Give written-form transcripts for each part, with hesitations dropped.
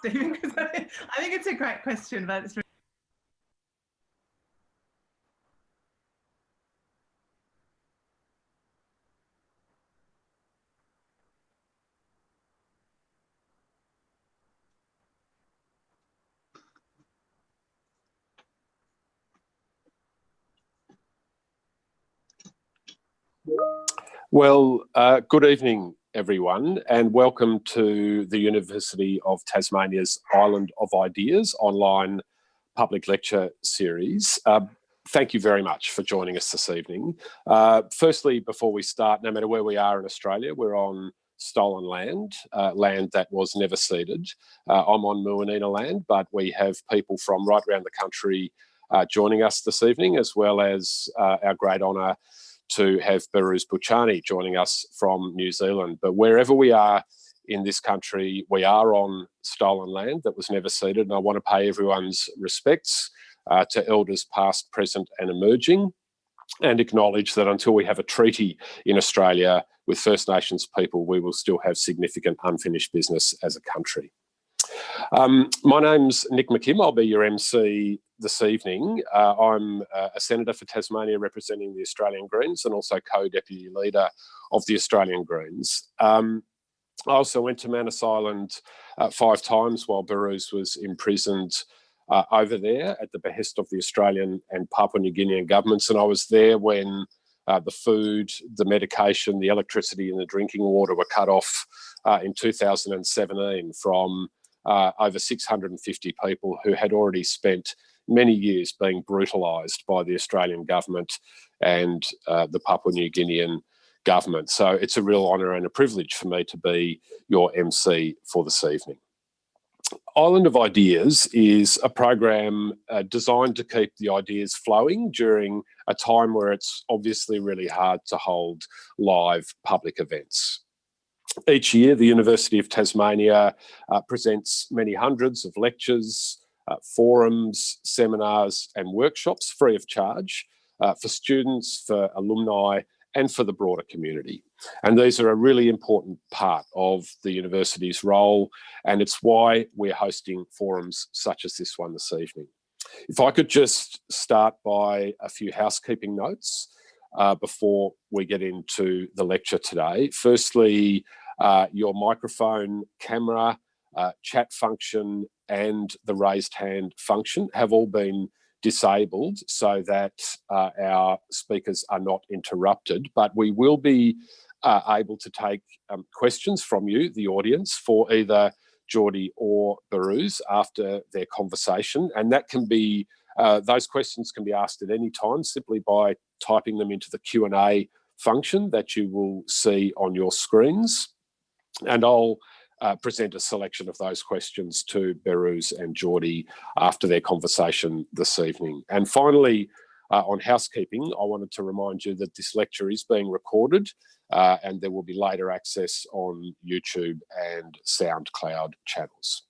Stephen, because I think it's a great question, but it's Well, good evening, everyone, and welcome to the University of Tasmania's Island of Ideas online public lecture series. Thank you very much for joining us this evening. Firstly, before we start, no matter where we are in Australia, we're on stolen land, land that was never ceded. I'm on Muwinina land, but we have people from right around the country joining us this evening, as well as our great honour to have Behrouz Boochani joining us from New Zealand. But wherever we are in this country, we are on stolen land that was never ceded, and I want to pay everyone's respects to elders past, present and emerging, and acknowledge that until we have a treaty in Australia with First Nations people, we will still have significant unfinished business as a country. My name's Nick McKim. I'll be your MC this evening. I'm a Senator for Tasmania representing the Australian Greens and also co-deputy leader of the Australian Greens. I also went to Manus Island 5 times while Behrouz was imprisoned over there at the behest of the Australian and Papua New Guinean governments. And I was there when the food, the medication, the electricity and the drinking water were cut off in 2017 from over 650 people who had already spent many years being brutalised by the Australian government and the Papua New Guinean government. So it's a real honour and a privilege for me to be your MC for this evening. Island of Ideas is a program designed to keep the ideas flowing during a time where it's obviously really hard to hold live public events. Each year, the University of Tasmania presents many hundreds of lectures, forums, seminars and workshops free of charge for students, for alumni and for the broader community. And these are a really important part of the university's role, and it's why we're hosting forums such as this one this evening. If I could just start by a few housekeeping notes before we get into the lecture today. Firstly, your microphone, camera, chat function and the raised hand function have all been disabled so that our speakers are not interrupted, but we will be able to take questions from you, the audience, for either Geordie or Behrouz after their conversation, and that can be those questions can be asked at any time simply by typing them into the Q&A function that you will see on your screens, and I'll present a selection of those questions to Behrouz and Geordie after their conversation this evening. And finally, on housekeeping, I wanted to remind you that this lecture is being recorded and there will be later access on YouTube and SoundCloud channels.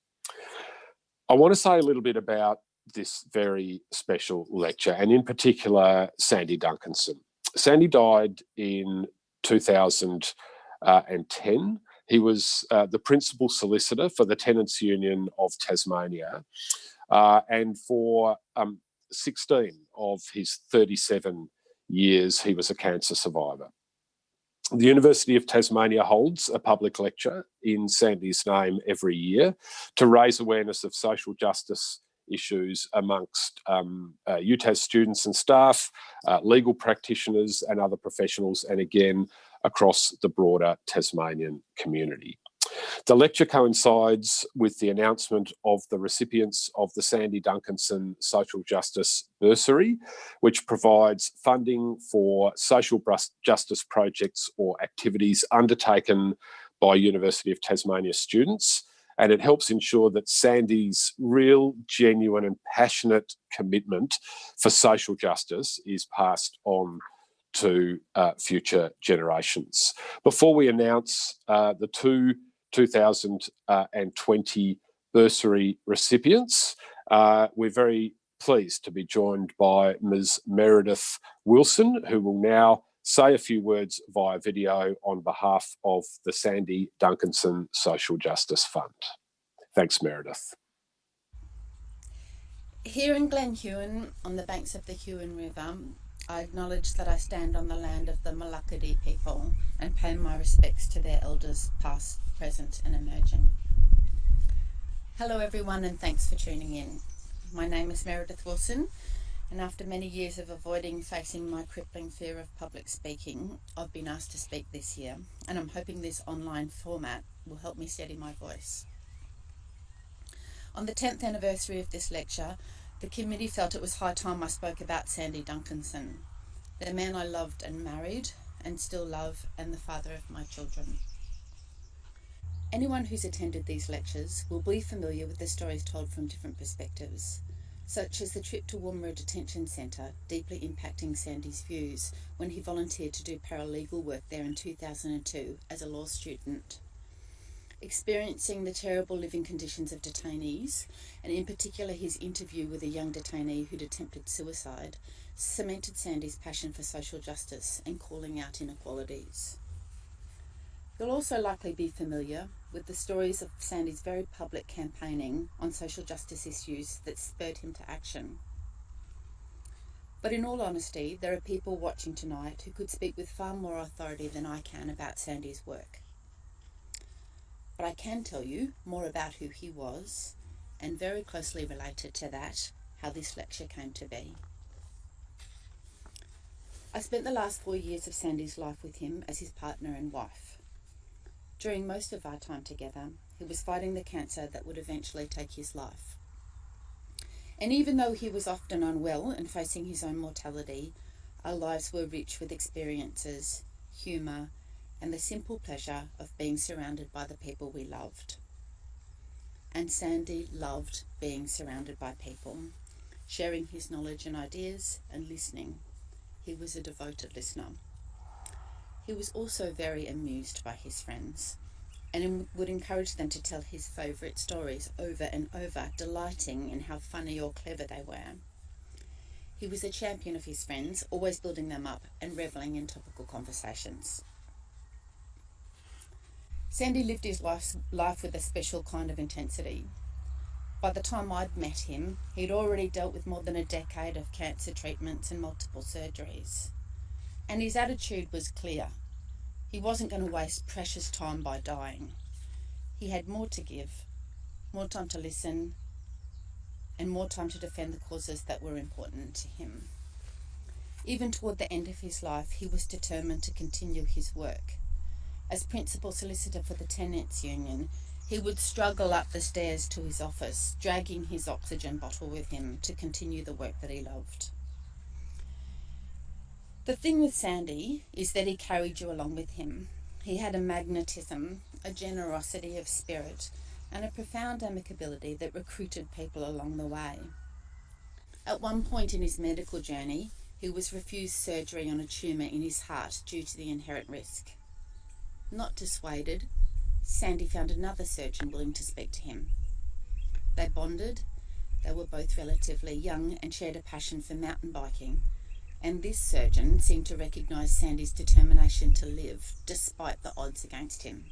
I want to say a little bit about this very special lecture, and in particular, Sandy Duncanson. Sandy died in 2010. He was the principal solicitor for the Tenants' Union of Tasmania, and for 16 of his 37 years, he was a cancer survivor. The University of Tasmania holds a public lecture in Sandy's name every year to raise awareness of social justice issues amongst UTAS students and staff, legal practitioners and other professionals, and again, across the broader Tasmanian community. The lecture coincides with the announcement of the recipients of the Sandy Duncanson Social Justice Bursary, which provides funding for social justice projects or activities undertaken by University of Tasmania students, and it helps ensure that Sandy's real, genuine and passionate commitment for social justice is passed on to future generations. Before we announce the two 2020 bursary recipients, we're very pleased to be joined by Ms. Meredith Wilson, who will now say a few words via video on behalf of the Sandy Duncanson Social Justice Fund. Thanks, Meredith. Here in Glen Huon, on the banks of the Huon River, I acknowledge that I stand on the land of the Malakadi people and pay my respects to their elders past, present and emerging. Hello everyone and thanks for tuning in. My name is Meredith Wilson, and after many years of avoiding facing my crippling fear of public speaking, I've been asked to speak this year, and I'm hoping this online format will help me steady my voice. On the 10th anniversary of this lecture, the committee felt it was high time I spoke about Sandy Duncanson, the man I loved and married and still love, and the father of my children. Anyone who's attended these lectures will be familiar with the stories told from different perspectives, such as the trip to Werya Detention Centre deeply impacting Sandy's views when he volunteered to do paralegal work there in 2002 as a law student. Experiencing the terrible living conditions of detainees, and in particular his interview with a young detainee who'd attempted suicide, cemented Sandy's passion for social justice and calling out inequalities. You'll also likely be familiar with the stories of Sandy's very public campaigning on social justice issues that spurred him to action. But in all honesty, there are people watching tonight who could speak with far more authority than I can about Sandy's work. But I can tell you more about who he was, and very closely related to that, how this lecture came to be. I spent the last 4 years of Sandy's life with him as his partner and wife. During most of our time together, he was fighting the cancer that would eventually take his life. And even though he was often unwell and facing his own mortality, our lives were rich with experiences, humour, and the simple pleasure of being surrounded by the people we loved. And Sandy loved being surrounded by people, sharing his knowledge and ideas and listening. He was a devoted listener. He was also very amused by his friends and would encourage them to tell his favourite stories over and over, delighting in how funny or clever they were. He was a champion of his friends, always building them up and revelling in topical conversations. Sandy lived his life with a special kind of intensity. By the time I'd met him, he'd already dealt with more than a decade of cancer treatments and multiple surgeries. And his attitude was clear. He wasn't going to waste precious time by dying. He had more to give, more time to listen, and more time to defend the causes that were important to him. Even toward the end of his life, he was determined to continue his work. As principal solicitor for the Tenants Union, he would struggle up the stairs to his office, dragging his oxygen bottle with him to continue the work that he loved. The thing with Sandy is that he carried you along with him. He had a magnetism, a generosity of spirit, and a profound amicability that recruited people along the way. At one point in his medical journey, he was refused surgery on a tumour in his heart due to the inherent risk. Not dissuaded, Sandy found another surgeon willing to speak to him. They bonded. They were both relatively young and shared a passion for mountain biking. And this surgeon seemed to recognise Sandy's determination to live, despite the odds against him.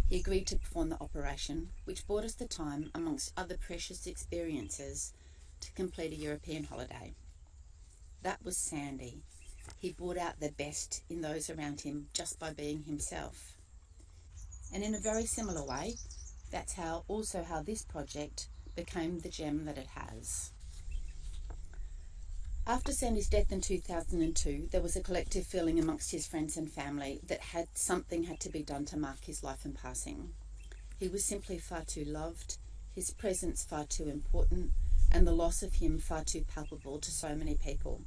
He agreed to perform the operation, which bought us the time, amongst other precious experiences, to complete a European holiday. That was Sandy. He brought out the best in those around him just by being himself. And in a very similar way, that's how this project became the gem that it has. After Sandy's death in 2002, there was a collective feeling amongst his friends and family that something had to be done to mark his life in passing. He was simply far too loved, his presence far too important, and the loss of him far too palpable to so many people.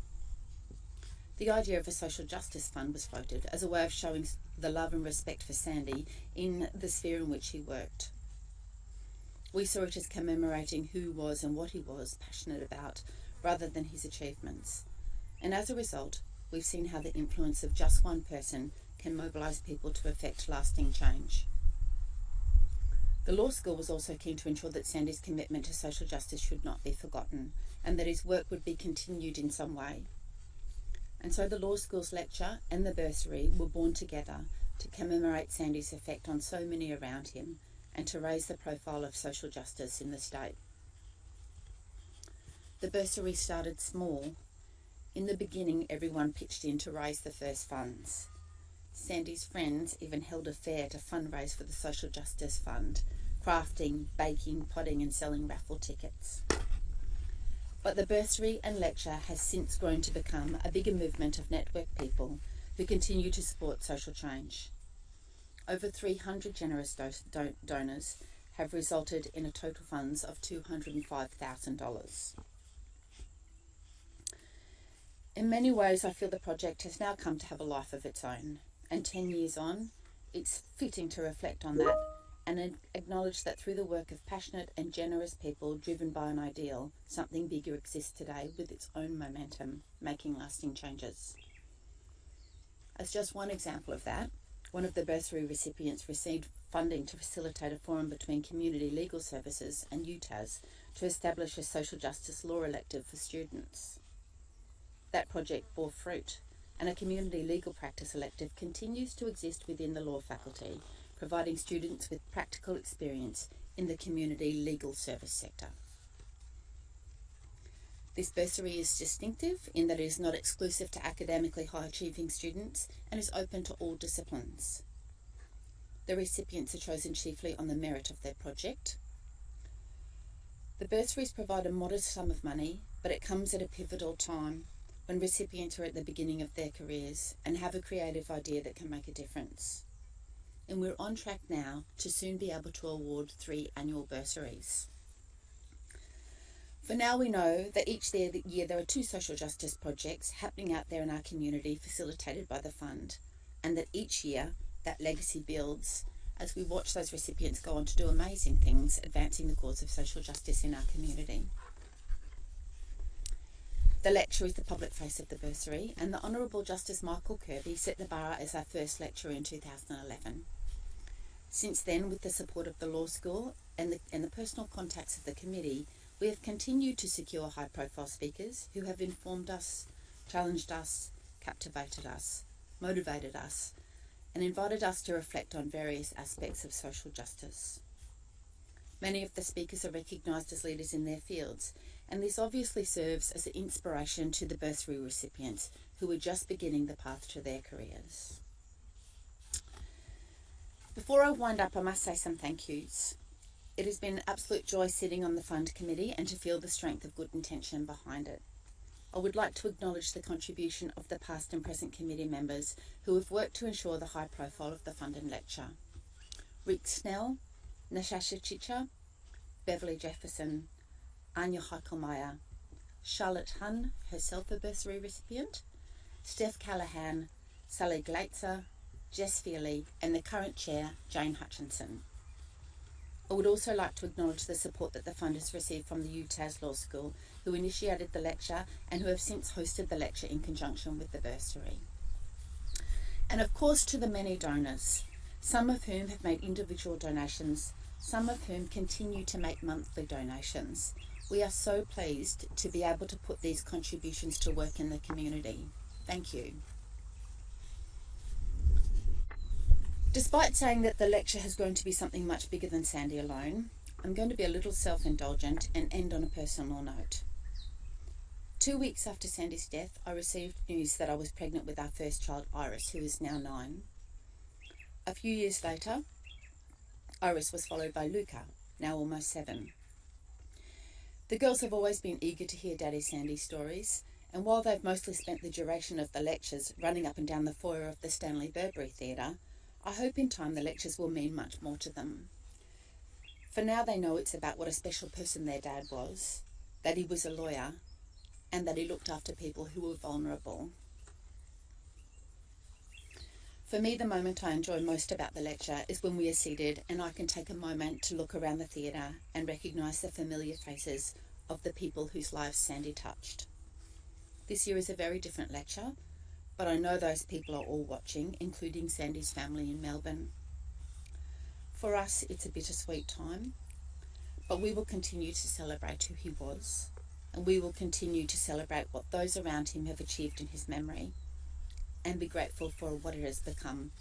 The idea of a social justice fund was floated as a way of showing the love and respect for Sandy in the sphere in which he worked. We saw it as commemorating who was and what he was passionate about, rather than his achievements. And as a result, we've seen how the influence of just one person can mobilise people to effect lasting change. The law school was also keen to ensure that Sandy's commitment to social justice should not be forgotten, and that his work would be continued in some way. And so the law school's lecture and the bursary were born together to commemorate Sandy's effect on so many around him, and to raise the profile of social justice in the state. The bursary started small. In the beginning, everyone pitched in to raise the first funds. Sandy's friends even held a fair to fundraise for the Social Justice Fund, crafting, baking, potting and selling raffle tickets. But the bursary and lecture has since grown to become a bigger movement of network people who continue to support social change. Over 300 generous donors have resulted in a total funds of $205,000. In many ways, I feel the project has now come to have a life of its own, and 10 years on, it's fitting to reflect on that and acknowledge that through the work of passionate and generous people driven by an ideal, something bigger exists today with its own momentum, making lasting changes. As just one example of that, one of the bursary recipients received funding to facilitate a forum between Community Legal Services and UTAS to establish a social justice law elective for students. That project bore fruit, and a community legal practice elective continues to exist within the law faculty, providing students with practical experience in the community legal service sector. This bursary is distinctive in that it is not exclusive to academically high-achieving students and is open to all disciplines. The recipients are chosen chiefly on the merit of their project. The bursaries provide a modest sum of money, but it comes at a pivotal time when recipients are at the beginning of their careers and have a creative idea that can make a difference. And we're on track now to soon be able to award 3 annual bursaries. For now, we know that each year there are 2 social justice projects happening out there in our community facilitated by the fund, and that each year that legacy builds as we watch those recipients go on to do amazing things advancing the cause of social justice in our community. The lecturer is the public face of the bursary, and the Honourable Justice Michael Kirby set the bar as our first lecturer in 2011. Since then, with the support of the law school and the personal contacts of the committee, we have continued to secure high-profile speakers who have informed us, challenged us, captivated us, motivated us, and invited us to reflect on various aspects of social justice. Many of the speakers are recognised as leaders in their fields, and this obviously serves as an inspiration to the bursary recipients who are just beginning the path to their careers. Before I wind up, I must say some thank yous. It has been an absolute joy sitting on the fund committee and to feel the strength of good intention behind it. I would like to acknowledge the contribution of the past and present committee members who have worked to ensure the high profile of the fund and lecture. Rick Snell, Natasha Chicha, Beverly Jefferson, Anya Heikelmeyer, Charlotte Hunn, herself a bursary recipient, Steph Callahan, Sally Glaetzer, Jess Feely, and the current chair, Jane Hutchinson. I would also like to acknowledge the support that the fund has received from the UTAS Law School, who initiated the lecture and who have since hosted the lecture in conjunction with the bursary. And of course to the many donors, some of whom have made individual donations, some of whom continue to make monthly donations. We are so pleased to be able to put these contributions to work in the community. Thank you. Despite saying that the lecture has grown to be something much bigger than Sandy alone, I'm going to be a little self-indulgent and end on a personal note. 2 weeks after Sandy's death, I received news that I was pregnant with our first child, Iris, who is now 9. A few years later, Iris was followed by Luca, now almost 7. The girls have always been eager to hear Daddy Sandy's stories, and while they've mostly spent the duration of the lectures running up and down the foyer of the Stanley Burberry Theatre, I hope in time the lectures will mean much more to them. For now they know it's about what a special person their dad was, that he was a lawyer, and that he looked after people who were vulnerable. For me, the moment I enjoy most about the lecture is when we are seated and I can take a moment to look around the theatre and recognise the familiar faces of the people whose lives Sandy touched. This year is a very different lecture, but I know those people are all watching, including Sandy's family in Melbourne. For us, it's a bittersweet time, but we will continue to celebrate who he was, and we will continue to celebrate what those around him have achieved in his memory, and be grateful for what it has become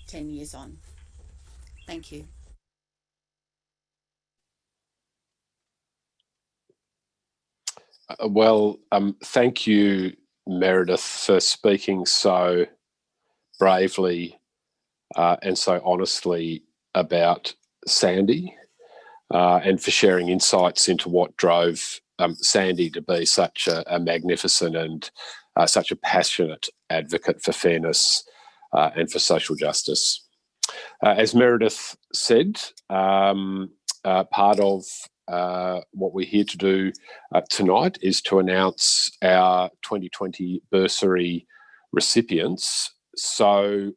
10 years on. Thank you. Thank you, Meredith, for speaking so bravely and so honestly about Sandy and for sharing insights into what drove Sandy to be such a magnificent and such a passionate advocate for fairness and for social justice. As Meredith said, part of what we're here to do tonight is to announce our 2020 bursary recipients. So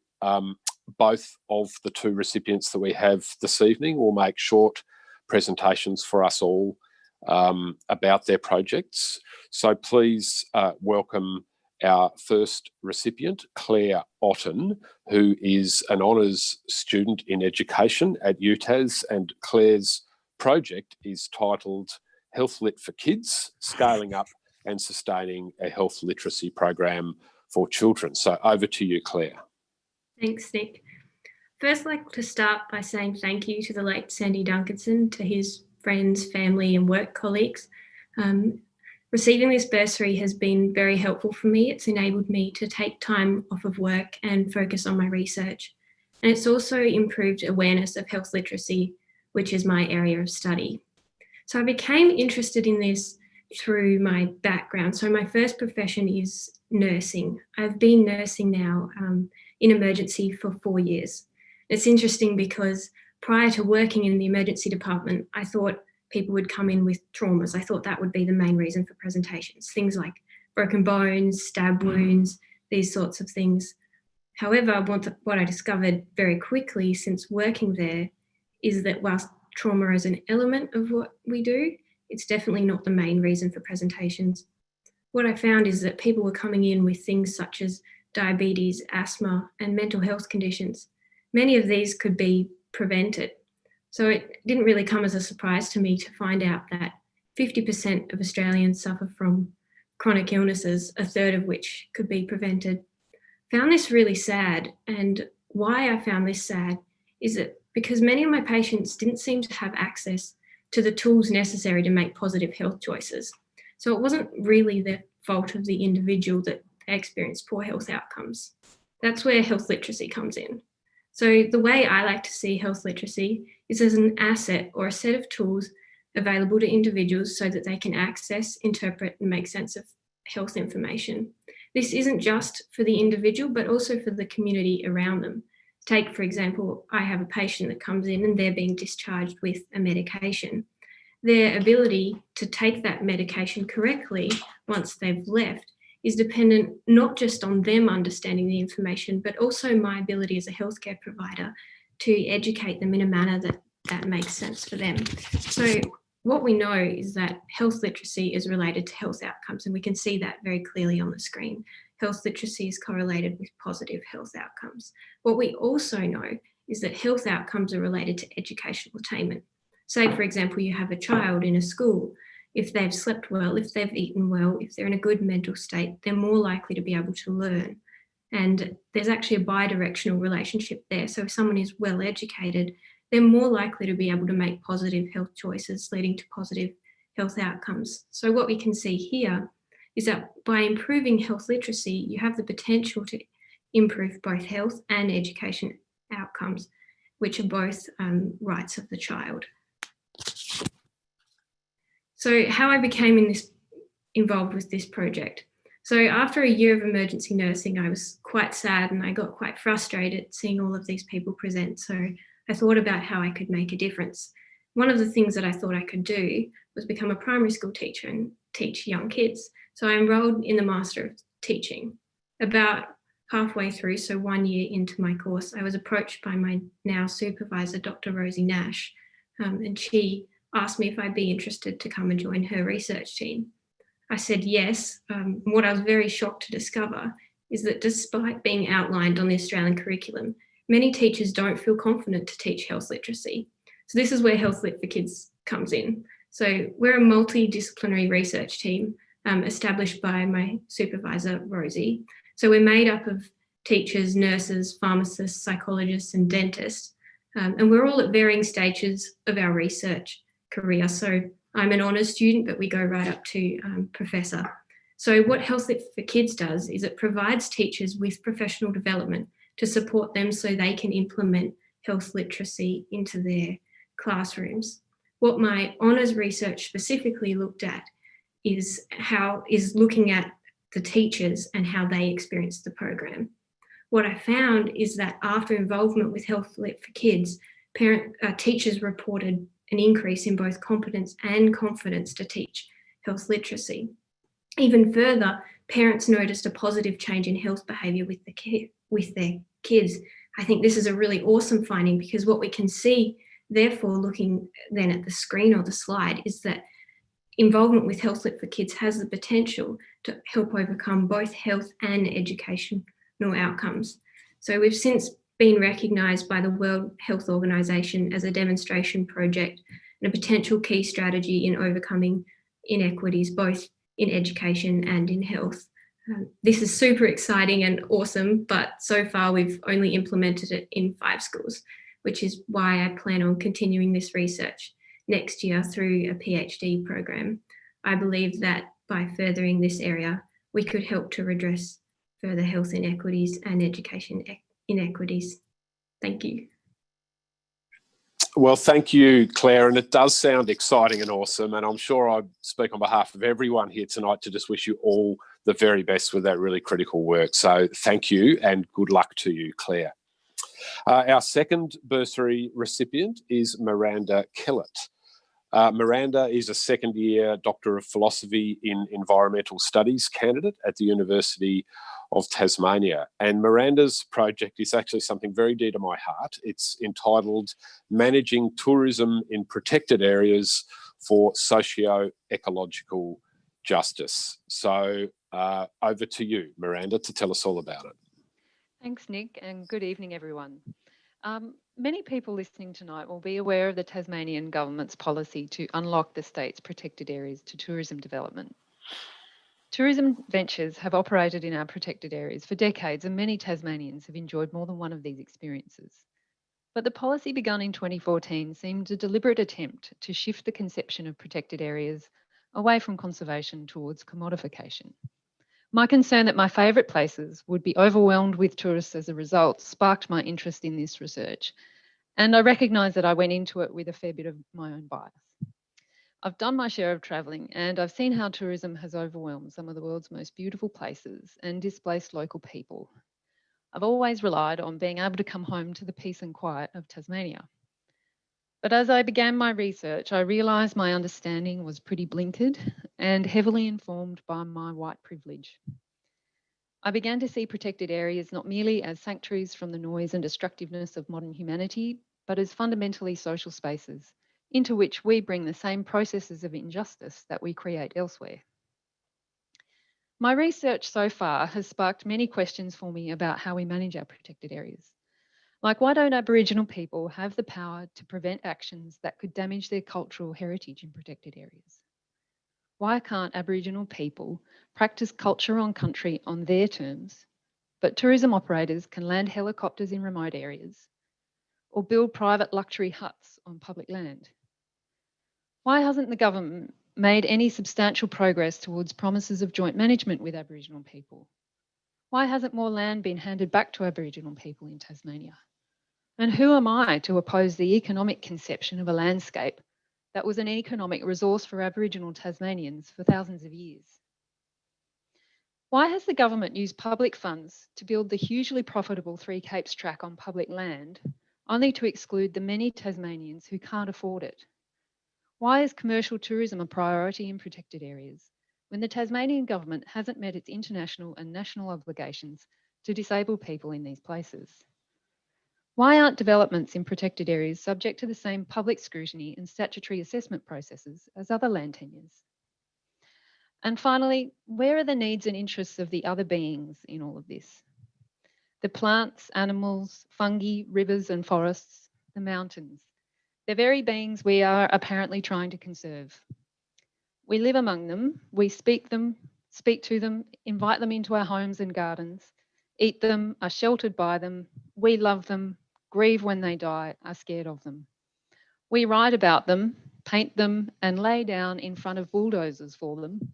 both of the two recipients that we have this evening will make short presentations for us all about their projects. So please welcome our first recipient, Claire Otten, who is an honours student in education at UTAS, and Claire's project is titled Health Lit for Kids, Scaling Up and Sustaining a Health Literacy Program for Children. So over to you, Claire. Thanks, Nick. First, I'd like to start by saying thank you to the late Sandy Duncanson, to his friends, family and work colleagues. Receiving this bursary has been very helpful for me. It's enabled me to take time off of work and focus on my research. And it's also improved awareness of health literacy, which is my area of study. So I became interested in this through my background. So my first profession is nursing. I've been nursing now in emergency for 4 years. It's interesting because prior to working in the emergency department, I thought people would come in with traumas. I thought that would be the main reason for presentations, things like broken bones, stab wounds, these sorts of things. However, what I discovered very quickly since working there is that whilst trauma is an element of what we do, it's definitely not the main reason for presentations. What I found is that people were coming in with things such as diabetes, asthma, and mental health conditions. Many of these could be prevented. So it didn't really come as a surprise to me to find out that 50% of Australians suffer from chronic illnesses, a third of which could be prevented. Found this really sad, and why I found this sad is that because many of my patients didn't seem to have access to the tools necessary to make positive health choices. So it wasn't really the fault of the individual that they experienced poor health outcomes. That's where health literacy comes in. So the way I like to see health literacy is as an asset or a set of tools available to individuals so that they can access, interpret, and make sense of health information. This isn't just for the individual, but also for the community around them. Take, for example, I have a patient that comes in and they're being discharged with a medication. Their ability to take that medication correctly once they've left is dependent not just on them understanding the information, but also my ability as a healthcare provider to educate them in a manner that makes sense for them. So what we know is that health literacy is related to health outcomes, and we can see that very clearly on the screen. Health literacy is correlated with positive health outcomes. What we also know is that health outcomes are related to educational attainment. Say, for example, you have a child in a school. If they've slept well, if they've eaten well, if they're in a good mental state, they're more likely to be able to learn. And there's actually a bi-directional relationship there. So if someone is well educated, they're more likely to be able to make positive health choices leading to positive health outcomes. So what we can see here is that by improving health literacy, you have the potential to improve both health and education outcomes, which are both rights of the child. So how I became involved with this project. So after a year of emergency nursing, I was quite sad and I got quite frustrated seeing all of these people present. So I thought about how I could make a difference. One of the things that I thought I could do was become a primary school teacher and teach young kids. So I enrolled in the Master of Teaching. About halfway through, so 1 year into my course, I was approached by my now supervisor, Dr. Rosie Nash, and she asked me if I'd be interested to come and join her research team. I said yes. What I was very shocked to discover is that despite being outlined on the Australian curriculum, many teachers don't feel confident to teach health literacy. So this is where Health Lit for Kids comes in. So we're a multidisciplinary research team established by my supervisor, Rosie. So we're made up of teachers, nurses, pharmacists, psychologists, and dentists. And we're all at varying stages of our research career. So I'm an honours student, but we go right up to professor. So what Health Lit for Kids does is it provides teachers with professional development to support them so they can implement health literacy into their classrooms. What my honours research specifically looked at is looking at the teachers and how they experienced the program. What I found is that after involvement with Health Lit for Kids, teachers reported an increase in both competence and confidence to teach health literacy. Even further, parents noticed a positive change in health behaviour with their kids. I think this is a really awesome finding, because what we can see, therefore, looking then at the screen or the slide, is that involvement with Health Lit for Kids has the potential to help overcome both health and educational outcomes. So we've since been recognised by the World Health Organization as a demonstration project and a potential key strategy in overcoming inequities, both in education and in health. This is super exciting and awesome, but so far we've only implemented it in 5 schools, which is why I plan on continuing this research next year through a PhD program. I believe that by furthering this area, we could help to redress further health inequities and education inequities. Thank you. Well, thank you, Claire. And it does sound exciting and awesome. And I'm sure I speak on behalf of everyone here tonight to just wish you all the very best with that really critical work. So thank you and good luck to you, Claire. Our second bursary recipient is Miranda Kellett. Miranda is a second-year Doctor of Philosophy in Environmental Studies candidate at the University of Tasmania. And Miranda's project is actually something very dear to my heart. It's entitled Managing Tourism in Protected Areas for Socio-Ecological Justice. So over to you, Miranda, to tell us all about it. Thanks, Nick, and good evening, everyone. Many people listening tonight will be aware of the Tasmanian government's policy to unlock the state's protected areas to tourism development. Tourism ventures have operated in our protected areas for decades, and many Tasmanians have enjoyed more than one of these experiences. But the policy begun in 2014 seemed a deliberate attempt to shift the conception of protected areas away from conservation towards commodification. My concern that my favourite places would be overwhelmed with tourists as a result sparked my interest in this research, and I recognise that I went into it with a fair bit of my own bias. I've done my share of travelling, and I've seen how tourism has overwhelmed some of the world's most beautiful places and displaced local people. I've always relied on being able to come home to the peace and quiet of Tasmania. But as I began my research, I realised my understanding was pretty blinkered and heavily informed by my white privilege. I began to see protected areas not merely as sanctuaries from the noise and destructiveness of modern humanity, but as fundamentally social spaces into which we bring the same processes of injustice that we create elsewhere. My research so far has sparked many questions for me about how we manage our protected areas. Like, why don't Aboriginal people have the power to prevent actions that could damage their cultural heritage in protected areas? Why can't Aboriginal people practice culture on country on their terms, but tourism operators can land helicopters in remote areas or build private luxury huts on public land? Why hasn't the government made any substantial progress towards promises of joint management with Aboriginal people? Why hasn't more land been handed back to Aboriginal people in Tasmania? And who am I to oppose the economic conception of a landscape that was an economic resource for Aboriginal Tasmanians for thousands of years? Why has the government used public funds to build the hugely profitable Three Capes track on public land, only to exclude the many Tasmanians who can't afford it? Why is commercial tourism a priority in protected areas when the Tasmanian government hasn't met its international and national obligations to disable people in these places? Why aren't developments in protected areas subject to the same public scrutiny and statutory assessment processes as other land tenures? And finally, where are the needs and interests of the other beings in all of this? The plants, animals, fungi, rivers and forests, the mountains, the very beings we are apparently trying to conserve. We live among them, we speak to them, invite them into our homes and gardens, eat them, are sheltered by them, we love them, grieve when they die, are scared of them. We write about them, paint them, and lay down in front of bulldozers for them.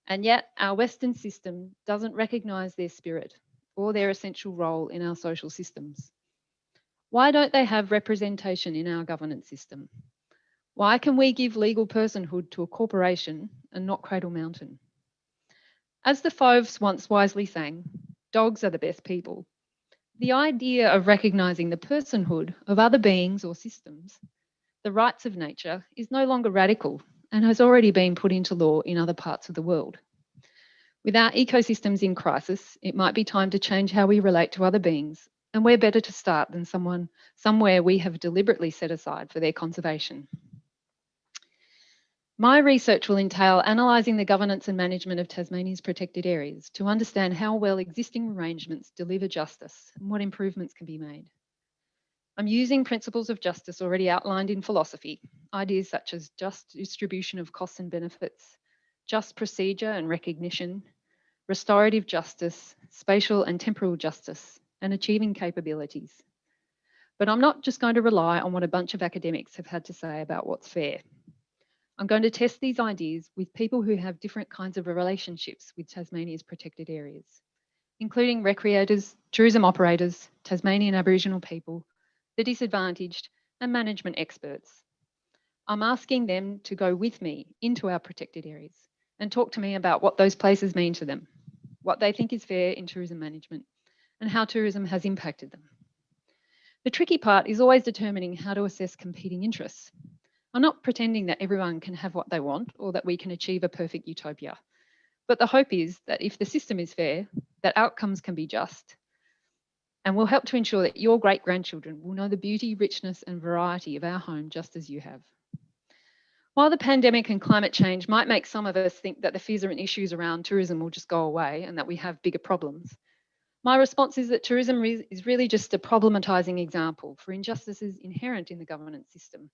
And yet our Western system doesn't recognise their spirit or their essential role in our social systems. Why don't they have representation in our governance system? Why can we give legal personhood to a corporation and not Cradle Mountain? As the Fauves once wisely sang, dogs are the best people. The idea of recognising the personhood of other beings or systems, the rights of nature, is no longer radical and has already been put into law in other parts of the world. With our ecosystems in crisis, it might be time to change how we relate to other beings, and where better to start than somewhere we have deliberately set aside for their conservation. My research will entail analysing the governance and management of Tasmania's protected areas to understand how well existing arrangements deliver justice and what improvements can be made. I'm using principles of justice already outlined in philosophy, ideas such as just distribution of costs and benefits, just procedure and recognition, restorative justice, spatial and temporal justice, and achieving capabilities. But I'm not just going to rely on what a bunch of academics have had to say about what's fair. I'm going to test these ideas with people who have different kinds of relationships with Tasmania's protected areas, including recreators, tourism operators, Tasmanian Aboriginal people, the disadvantaged, and management experts. I'm asking them to go with me into our protected areas and talk to me about what those places mean to them, what they think is fair in tourism management, and how tourism has impacted them. The tricky part is always determining how to assess competing interests. I'm not pretending that everyone can have what they want or that we can achieve a perfect utopia. But the hope is that if the system is fair, that outcomes can be just, and will help to ensure that your great-grandchildren will know the beauty, richness, and variety of our home just as you have. While the pandemic and climate change might make some of us think that the fears and issues around tourism will just go away and that we have bigger problems, my response is that tourism is really just a problematising example for injustices inherent in the governance system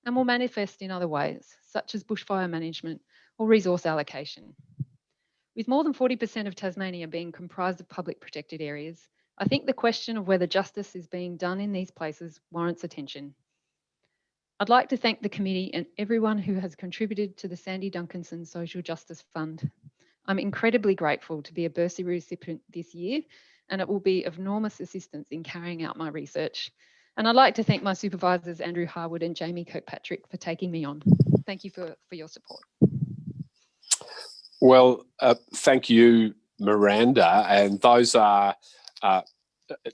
and will manifest in other ways, such as bushfire management or resource allocation. With more than 40% of Tasmania being comprised of public protected areas, I think the question of whether justice is being done in these places warrants attention. I'd like to thank the committee and everyone who has contributed to the Sandy Duncanson Social Justice Fund. I'm incredibly grateful to be a bursary recipient this year, and it will be of enormous assistance in carrying out my research. And I'd like to thank my supervisors, Andrew Harwood and Jamie Kirkpatrick, for taking me on. Thank you for your support. Well, thank you, Miranda. And those are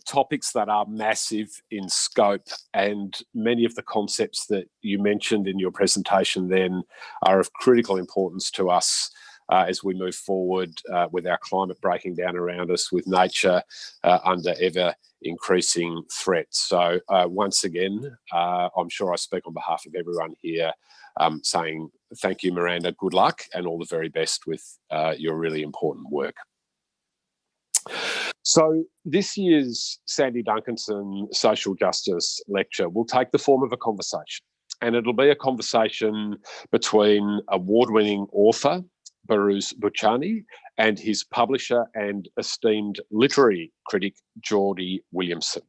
topics that are massive in scope, and many of the concepts that you mentioned in your presentation then are of critical importance to us as we move forward with our climate breaking down around us, with nature under ever increasing threats. So once again, I'm sure I speak on behalf of everyone here saying thank you, Miranda, good luck and all the very best with your really important work. So this year's Sandy Duncanson Social Justice Lecture will take the form of a conversation, and it'll be a conversation between award-winning author Behrouz Boochani and his publisher and esteemed literary critic Geordie Williamson.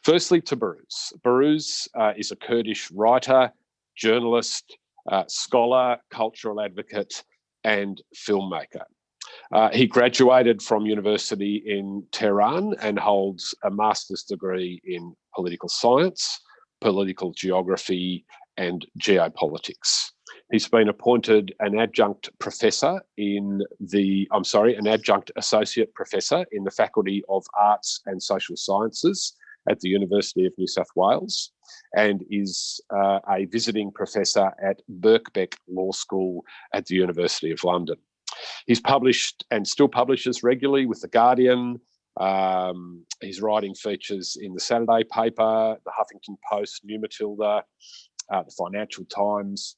Firstly, to Behrouz. Behrouz is a Kurdish writer, journalist, scholar, cultural advocate and filmmaker. He graduated from university in Tehran and holds a master's degree in political science, political geography and geopolitics. He's been appointed an adjunct associate professor in the Faculty of Arts and Social Sciences at the University of New South Wales, and is a visiting professor at Birkbeck Law School at the University of London. He's published and still publishes regularly with The Guardian. His writing features in the Saturday paper, the Huffington Post, New Matilda, the Financial Times,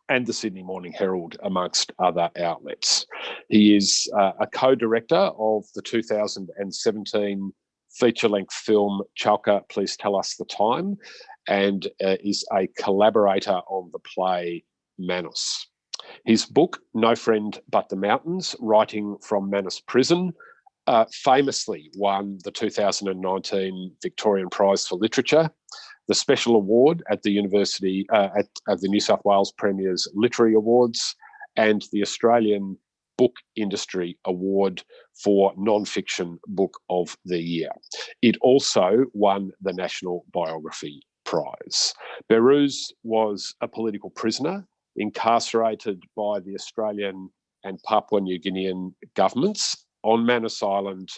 and the Sydney Morning Herald, amongst other outlets. He is a co-director of the 2017 feature-length film Chalka, Please Tell Us the Time, and is a collaborator on the play Manus. His book, No Friend But the Mountains, Writing from Manus Prison, famously won the 2019 Victorian Prize for Literature the Special Award at the University at the New South Wales Premier's Literary Awards, and the Australian Book Industry Award for Non-Fiction Book of the Year. It also won the National Biography Prize. Behrouz was a political prisoner incarcerated by the Australian and Papua New Guinean governments on Manus Island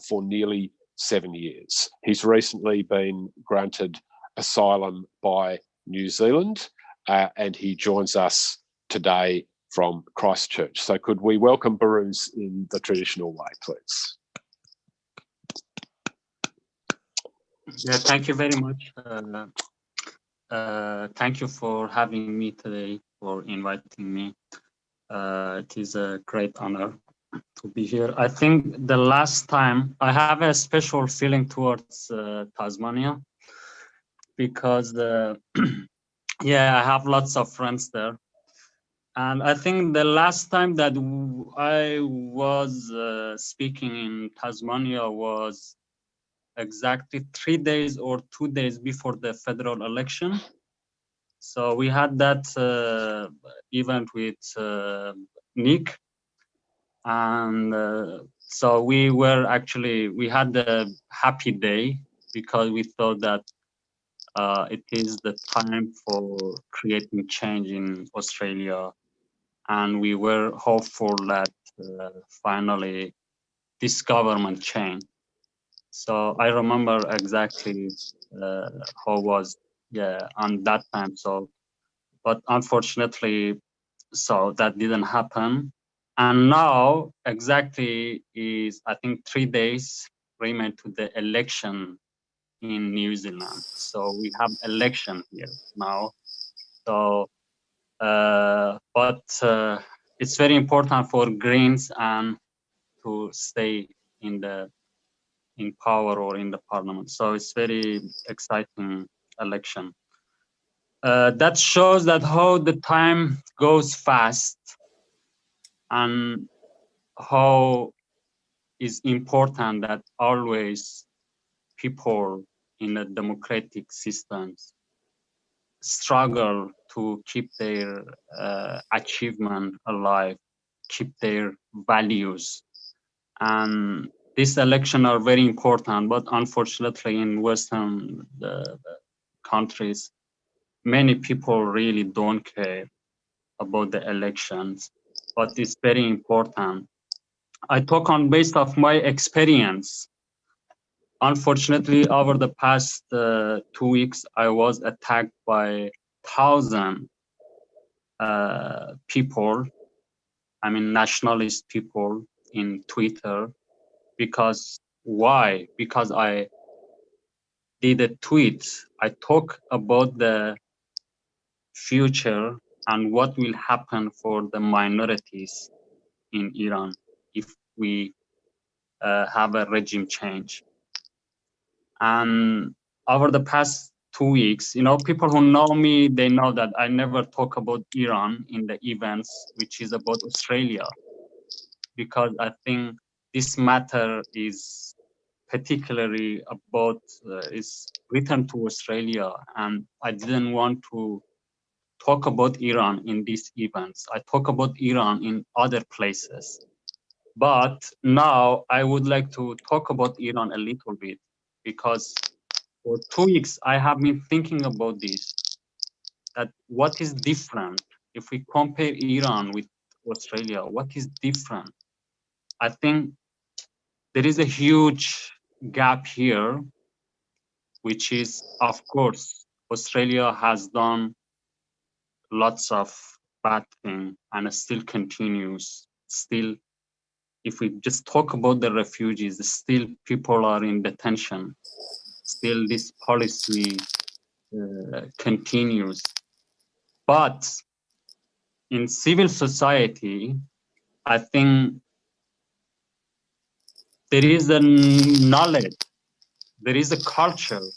for nearly 7 years. He's recently been granted asylum by New Zealand, and he joins us today from Christchurch. So could we welcome Behrouz in the traditional way, please? Yeah, thank you very much. Thank you for having me today, for inviting me. It is a great honor to be here. I think the last time I have a special feeling towards Tasmania because yeah, I have lots of friends there. And I think the last time that I was speaking in Tasmania was exactly 3 days or 2 days before the federal election. So we had that event with Nick. And so we had the happy day because we thought that it is the time for creating change in Australia. And we were hopeful that finally this government changed. So I remember exactly how it was on that time. So, but unfortunately, so that didn't happen. And now exactly is, I think, 3 days remain to the election in New Zealand. So we have election here now. So, but it's very important for Greens and to stay in power or in the parliament. So it's very exciting election. That shows that how the time goes fast and how is important that always people in a democratic systems struggle to keep their achievement alive, keep their values. And these elections are very important, but unfortunately in Western countries, many people really don't care about the elections, but it's very important. I talk on based of my experience. Unfortunately, over the past 2 weeks, I was attacked by 1,000 people, I mean nationalist people in Twitter. Because why? Because I did a tweet. I talk about the future and what will happen for the minorities in Iran if we have a regime change. And over the past 2 weeks, you know, people who know me, they know that I never talk about Iran in the events, which is about Australia, because I think this matter is particularly about is written to Australia, and I didn't want to talk about Iran in these events. I talk about Iran in other places. But now I would like to talk about Iran a little bit, because for 2 weeks I have been thinking about this, that what is different if we compare Iran with Australia, what is different? I think there is a huge gap here, which is, of course, Australia has done lots of bad things and still continues. Still, if we just talk about the refugees, still people are in detention. Still, this policy continues. But in civil society, I think there is a knowledge, there is a culture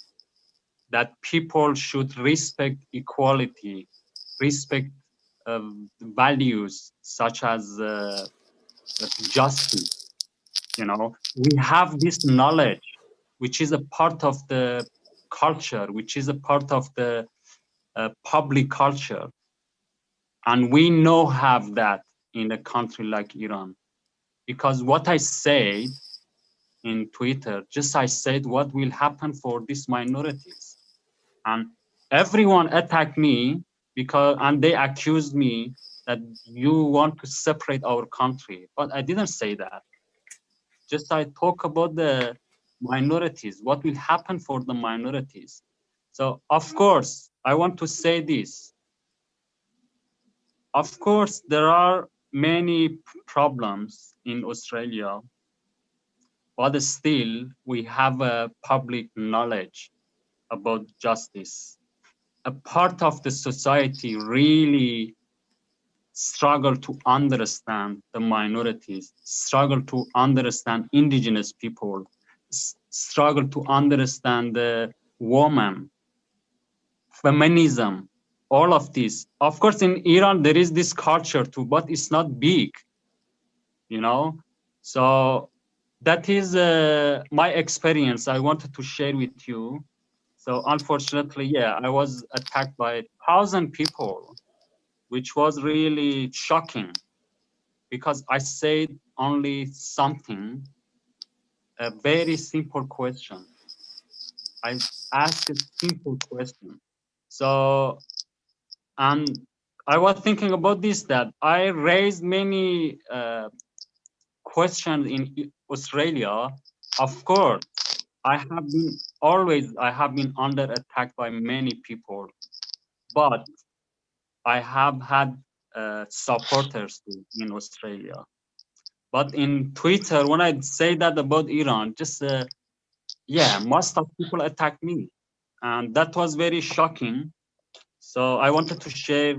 that people should respect equality, respect values such as justice. You know, we have this knowledge, which is a part of the culture, which is a part of the public culture. And we know have that in a country like Iran. Because what I said in Twitter, I said what will happen for these minorities. And everyone attacked me and they accused me that you want to separate our country. But I didn't say that. I talk about the minorities, what will happen for the minorities. So of course, I want to say this. Of course, there are many problems in Australia, but still we have a public knowledge about justice. A part of the society really struggle to understand the minorities, struggle to understand indigenous people, struggle to understand the woman, feminism, all of this. Of course, in Iran, there is this culture too, but it's not big, you know? So that is my experience I wanted to share with you. So unfortunately, yeah, I was attacked by 1,000 people, which was really shocking because I said only something, a very simple question. I asked a simple question. So, and I was thinking about this, that I raised many questions in Australia. Of course, I have been under attack by many people, but I have had supporters too in Australia. But in Twitter, when I say that about Iran, yeah, most of people attack me. And that was very shocking. So I wanted to share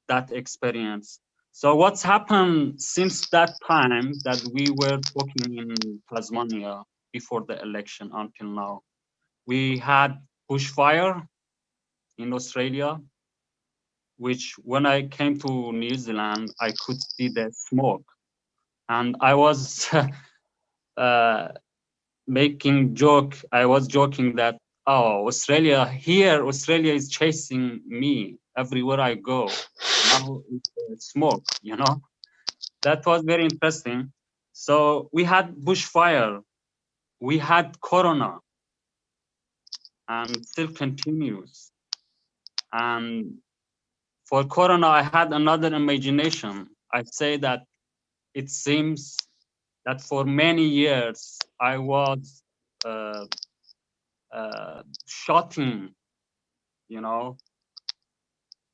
that experience. So what's happened since that time that we were talking in Tasmania before the election until now? We had bushfire in Australia, which when I came to New Zealand, I could see the smoke. And I was I was joking that, oh, Australia is chasing me everywhere I go. Now it's smoke, you know? That was very interesting. So we had bushfire, we had corona, and still continues. And for corona, I had another imagination. I'd say that it seems that for many years, I was shouting, you know,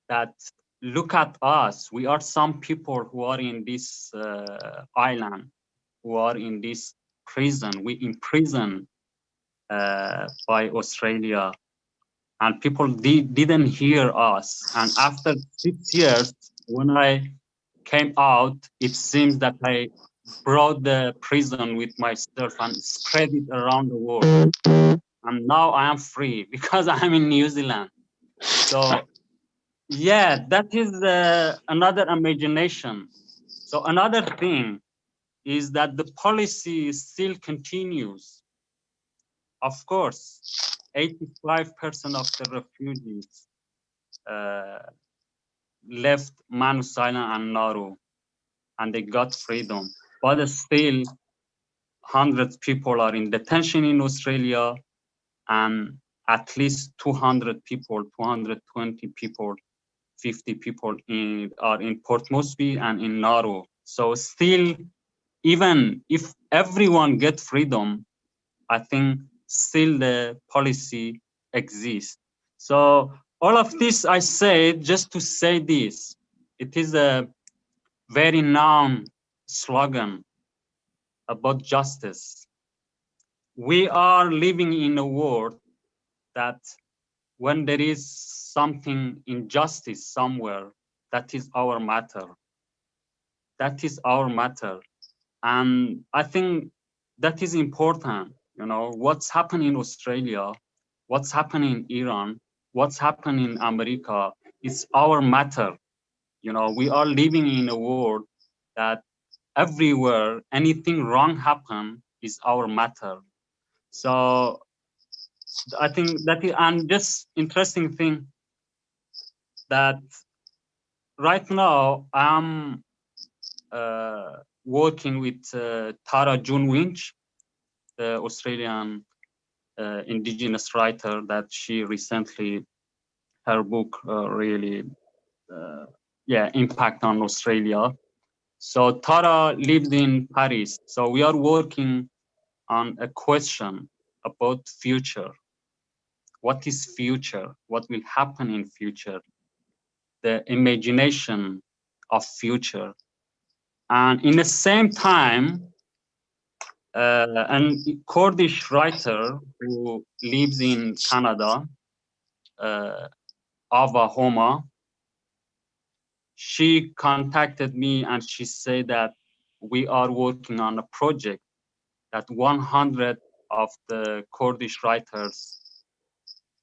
that look at us. We are some people who are in this island, who are in this prison. We imprisoned by Australia, and people didn't hear us. And after 6 years, when I came out, it seems that I brought the prison with myself and spread it around the world. And now I am free because I'm in New Zealand. So yeah, that is another imagination. So another thing is that the policy still continues. Of course, 85% of the refugees left Manus Island and Nauru, and they got freedom. But still, hundreds of people are in detention in Australia, and at least 200 people, 220 people, 50 people are in Port Moresby and in Nauru. So still, even if everyone gets freedom, I think still the policy exists. So all of this I say just to say this. It is a very known slogan about justice. We are living in a world that when there is something injustice somewhere, that is our matter. That is our matter. And I think that is important. You know, what's happening in Australia, what's happening in Iran, what's happening in America, is our matter. You know, we are living in a world that everywhere anything wrong happen is our matter. So I think that is, and just interesting thing that right now I'm working with Tara June Winch, the Australian Indigenous writer, that she recently, her book really impact on Australia. So Tara lived in Paris. So we are working on a question about future. What is future? What will happen in future? The imagination of future. And in the same time, a Kurdish writer who lives in Canada, Ava Homa, she contacted me and she said that we are working on a project that 100 of the Kurdish writers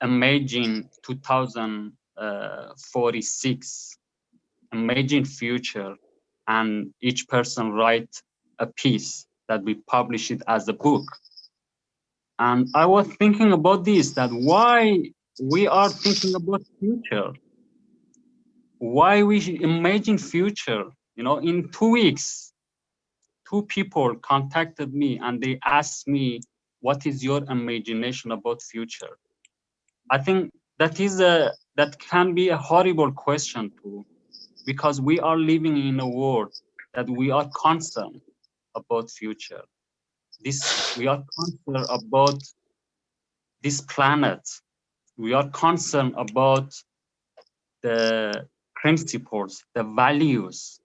imagine 2046, imagine future, and each person write a piece that we publish it as a book. And I was thinking about this, that why we are thinking about future, why we imagine future. You know, in 2 weeks, 2 people contacted me and they asked me, what is your imagination about future? I think that can be a horrible question too, because we are living in a world that we are concerned about future. We are concerned about this planet. We are concerned about the principles, the values.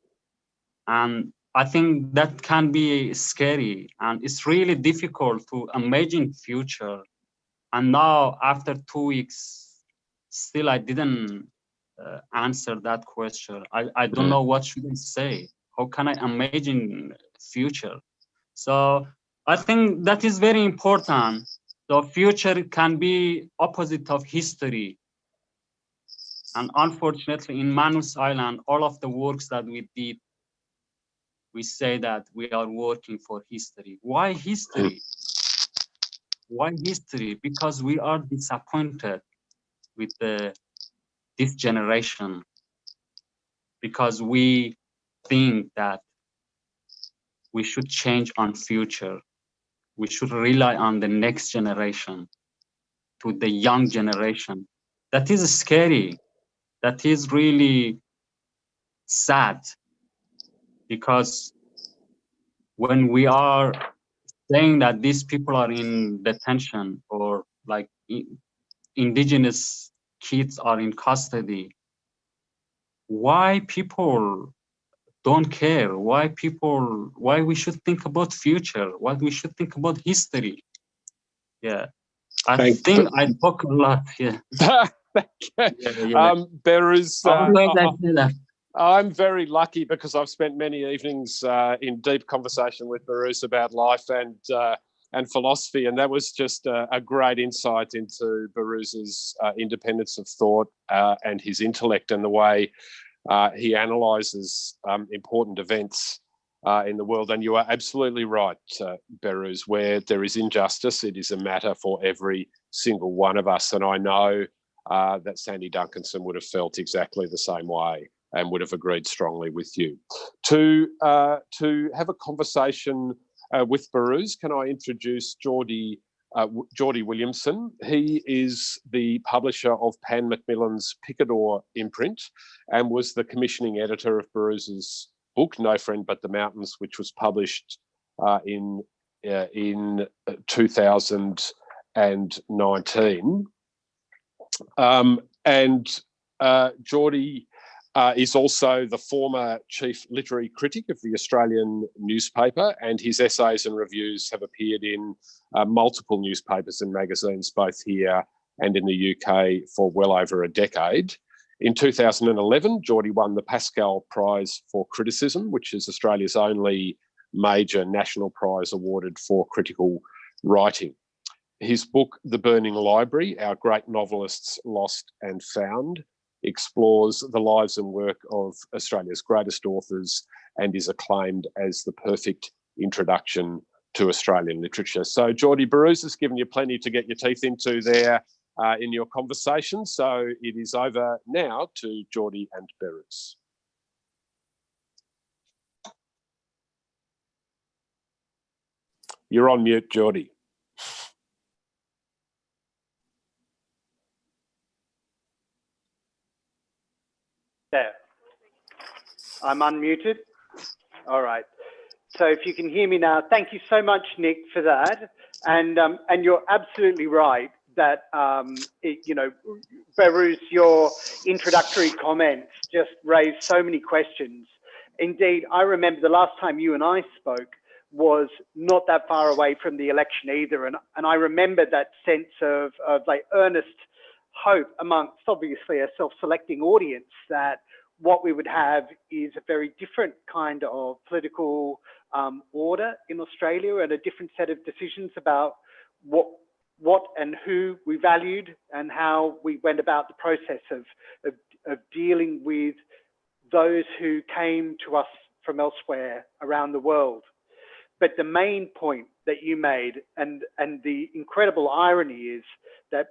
And I think that can be scary, and it's really difficult to imagine future. And now, after 2 weeks, still I didn't answer that question. I don't know what should I say. How can I imagine future? So I think that is very important. So future can be opposite of history. And unfortunately, in Manus Island, all of the works that we did, we say that we are working for history. Why history? Why history? Because we are disappointed with this generation, because we think that we should change on future. We should rely on the next generation, to the young generation. That is scary. That is really sad, because when we are saying that these people are in detention, or like indigenous kids are in custody, why people don't care? Why we should think about future? Why we should think about history? Yeah, I think I talk a lot. Yeah. Behrouz, that. I'm very lucky because I've spent many evenings in deep conversation with Behrouz about life and philosophy, and that was just a great insight into Behrouz's independence of thought and his intellect, and the way he analyses important events in the world. And you are absolutely right, Behrouz, where there is injustice, it is a matter for every single one of us. And I know that Sandy Duncanson would have felt exactly the same way and would have agreed strongly with you. To have a conversation with Behrouz, can I introduce Geordie Williamson? He is the publisher of Pan Macmillan's Picador imprint and was the commissioning editor of Behrouz's book, No Friend But the Mountains, which was published in 2019. Geordie is also the former chief literary critic of the Australian newspaper, and his essays and reviews have appeared in multiple newspapers and magazines, both here and in the UK, for well over a decade. In 2011, Geordie won the Pascal Prize for Criticism, which is Australia's only major national prize awarded for critical writing. His book, The Burning Library, Our Great Novelists Lost and Found, explores the lives and work of Australia's greatest authors and is acclaimed as the perfect introduction to Australian literature. So Geordie, Behrouz has given you plenty to get your teeth into there in your conversation. So it is over now to Geordie and Behrouz. You're on mute, Geordie. There. I'm unmuted. All right. So if you can hear me now, thank you so much, Nick, for that. And you're absolutely right that Behrouz, your introductory comments just raised so many questions. Indeed, I remember the last time you and I spoke was not that far away from the election either, and I remember that sense of like earnest hope amongst obviously a self-selecting audience that what we would have is a very different kind of political order in Australia and a different set of decisions about what and who we valued and how we went about the process of dealing with those who came to us from elsewhere around the world. But the main point that you made and the incredible irony is that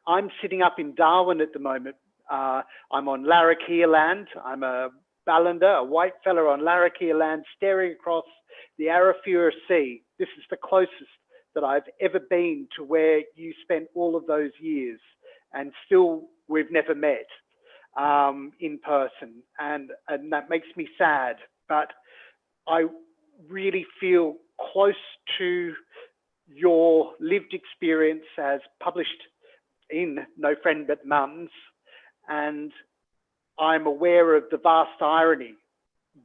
I'm sitting up in Darwin at the moment. I'm on Larrakia land. I'm a Ballander, a white fella on Larrakia land, staring across the Arafura Sea. This is the closest that I've ever been to where you spent all of those years, and still we've never met in person, and that makes me sad. But I really feel close to your lived experience as published in No Friend But Mums, and I'm aware of the vast irony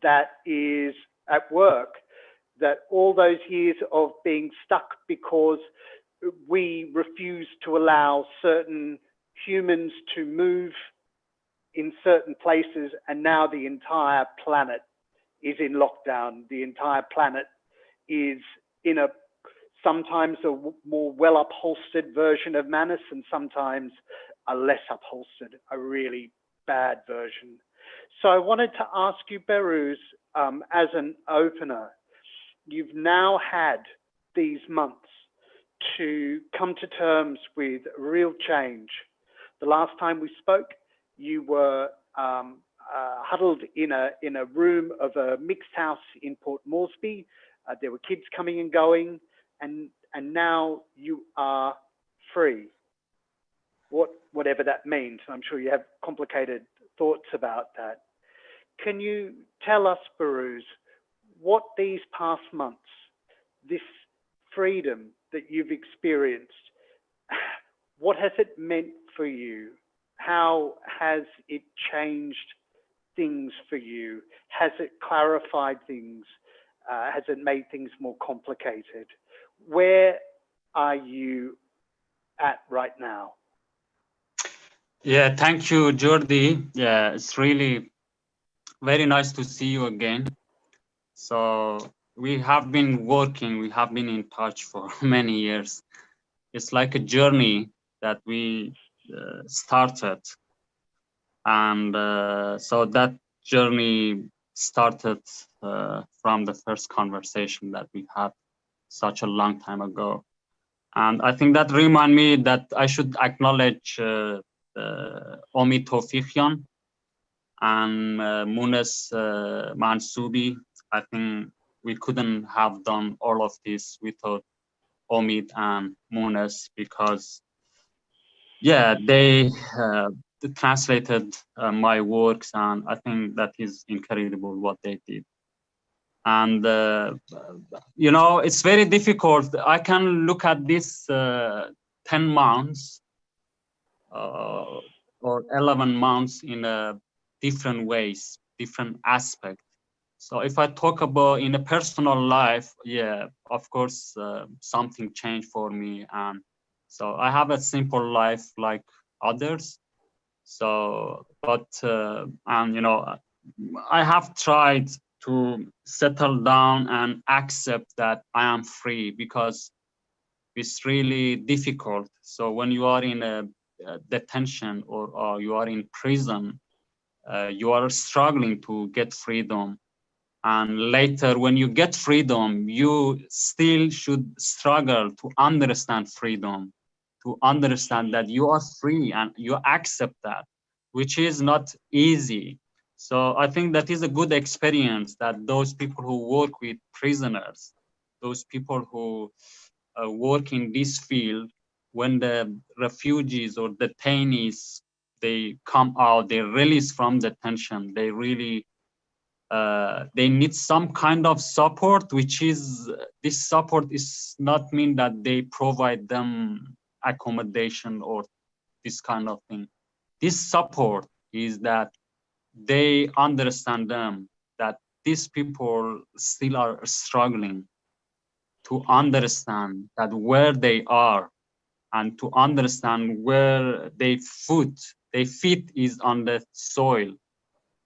that is at work, that all those years of being stuck because we refuse to allow certain humans to move in certain places, and now the entire planet is in lockdown. The entire planet is in a sometimes a more well upholstered version of Manus, and sometimes a less upholstered, a really bad version. So I wanted to ask you, Behrouz, as an opener, you've now had these months to come to terms with real change. The last time we spoke, you were huddled in a room of a mixed house in Port Moresby. There were kids coming and going, and now you are free. Whatever that means. I'm sure you have complicated thoughts about that. Can you tell us, Behrouz, what these past months, this freedom that you've experienced, what has it meant for you? How has it changed things for you? Has it clarified things? Has it made things more complicated? Where are you at right now? Yeah, thank you, Geordie. Yeah, it's really very nice to see you again. So we have been working, we have been in touch for many years. It's like a journey that we started. And so that journey started from the first conversation that we had such a long time ago. And I think that reminds me that I should acknowledge Omid Tawfiqian and Manus Mansubi. I think we couldn't have done all of this without Omid and Manus, because yeah, they translated my works, and I think that is incredible what they did. And you know, it's very difficult. I can look at this 10 months or 11 months in different ways, different aspects. So if I talk about in a personal life, yeah, of course, something changed for me. And so I have a simple life like others. So, but, and you know, I have tried to settle down and accept that I am free, because it's really difficult. So when you are in a detention or you are in prison, you are struggling to get freedom. And later, when you get freedom, you still should struggle to understand freedom, to understand that you are free and you accept that, which is not easy. So I think that is a good experience that those people who work with prisoners, those people who work in this field, when the refugees or detainees, they come out, they release from detention, they really they need some kind of support, which is, this support is not mean that they provide them accommodation or this kind of thing. This support is that they understand them, that these people still are struggling to understand that where they are and to understand where their feet is on the soil.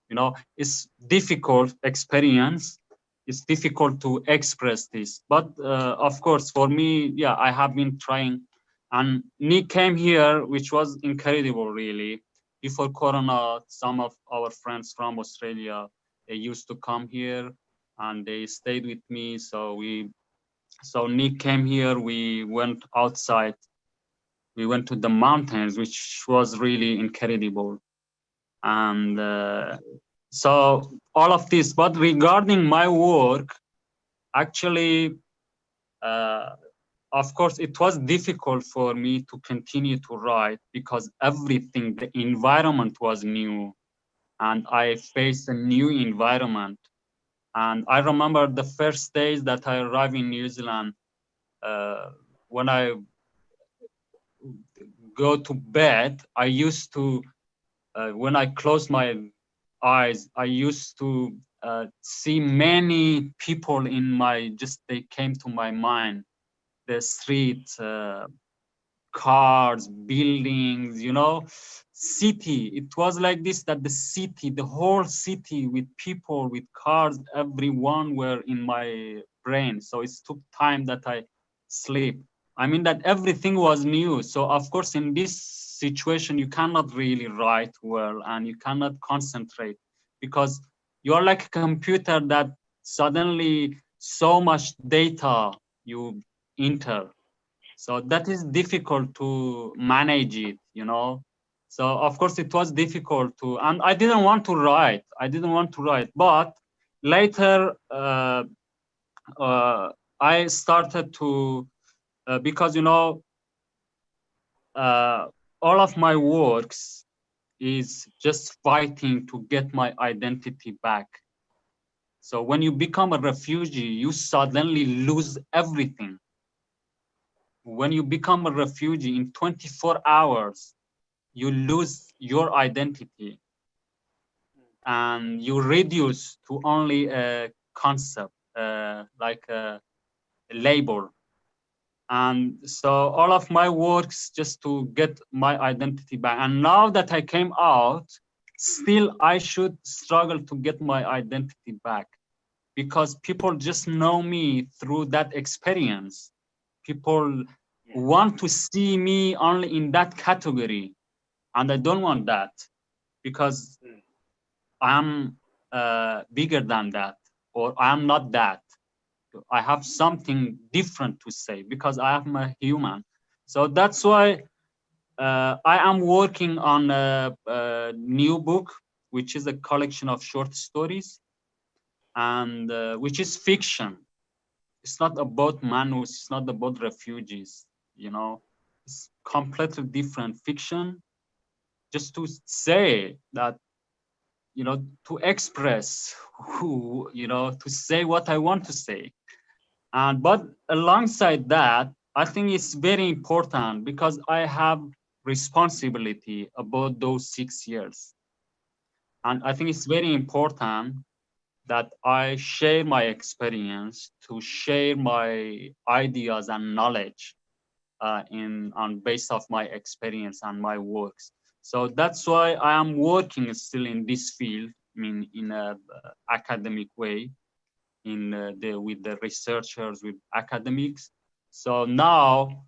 You know, it's difficult experience. It's difficult to express this, but of course, for me, yeah, I have been trying. And Nick came here, which was incredible, really. Before Corona, some of our friends from Australia, they used to come here and they stayed with me. So Nick came here. We went outside. We went to the mountains, which was really incredible. And so all of this, but regarding my work, actually, of course, it was difficult for me to continue to write because everything, the environment was new and I faced a new environment. And I remember the first days that I arrived in New Zealand, when I go to bed, I used to, when I close my eyes, I used to see many people in my, they came to my mind, the street, cars, buildings, you know, city. It was like this, that the city, the whole city with people, with cars, everyone were in my brain. So it took time that I sleep. I mean that everything was new. So of course, in this situation, you cannot really write well and you cannot concentrate because you're like a computer that suddenly so much data you enter. So that is difficult to manage it, you know. So of course it was difficult to, and I didn't want to write. But later I started to, because, you know, all of my works is just fighting to get my identity back. So when you become a refugee, you suddenly lose everything. When you become a refugee in 24 hours, you lose your identity and you reduce to only a concept, like a label. And so all of my works just to get my identity back. And now that I came out, still I should struggle to get my identity back because people just know me through that experience. People want to see me only in that category. And I don't want that because I'm bigger than that, or I'm not that. I have something different to say because I am a human. So that's why I am working on a new book, which is a collection of short stories, and which is fiction. It's not about Manus, it's not about refugees, you know. It's completely different fiction, just to say that, you know, to express who, you know, to say what I want to say. And but alongside that, I think it's very important because I have responsibility about those 6 years. And I think it's very important that I share my experience, to share my ideas and knowledge on base of my experience and my works. So that's why I am working still in this field, I mean, in a academic way, in with the researchers, with academics. So now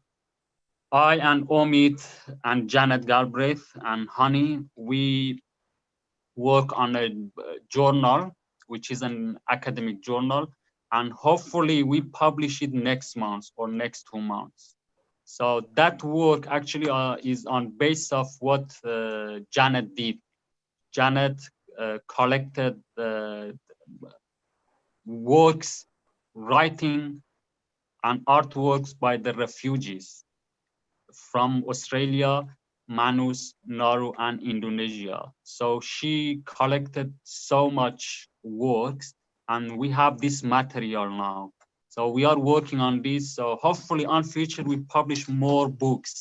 I and Omid and Janet Galbraith and Honey, we work on a journal which is an academic journal, and hopefully we publish it next month or next 2 months. So that work actually is on base of what Janet did. Janet collected works, writing, and artworks by the refugees from Australia, Manus, Nauru, and Indonesia. So she collected so much works, and we have this material now. So we are working on this. So hopefully on future, we publish more books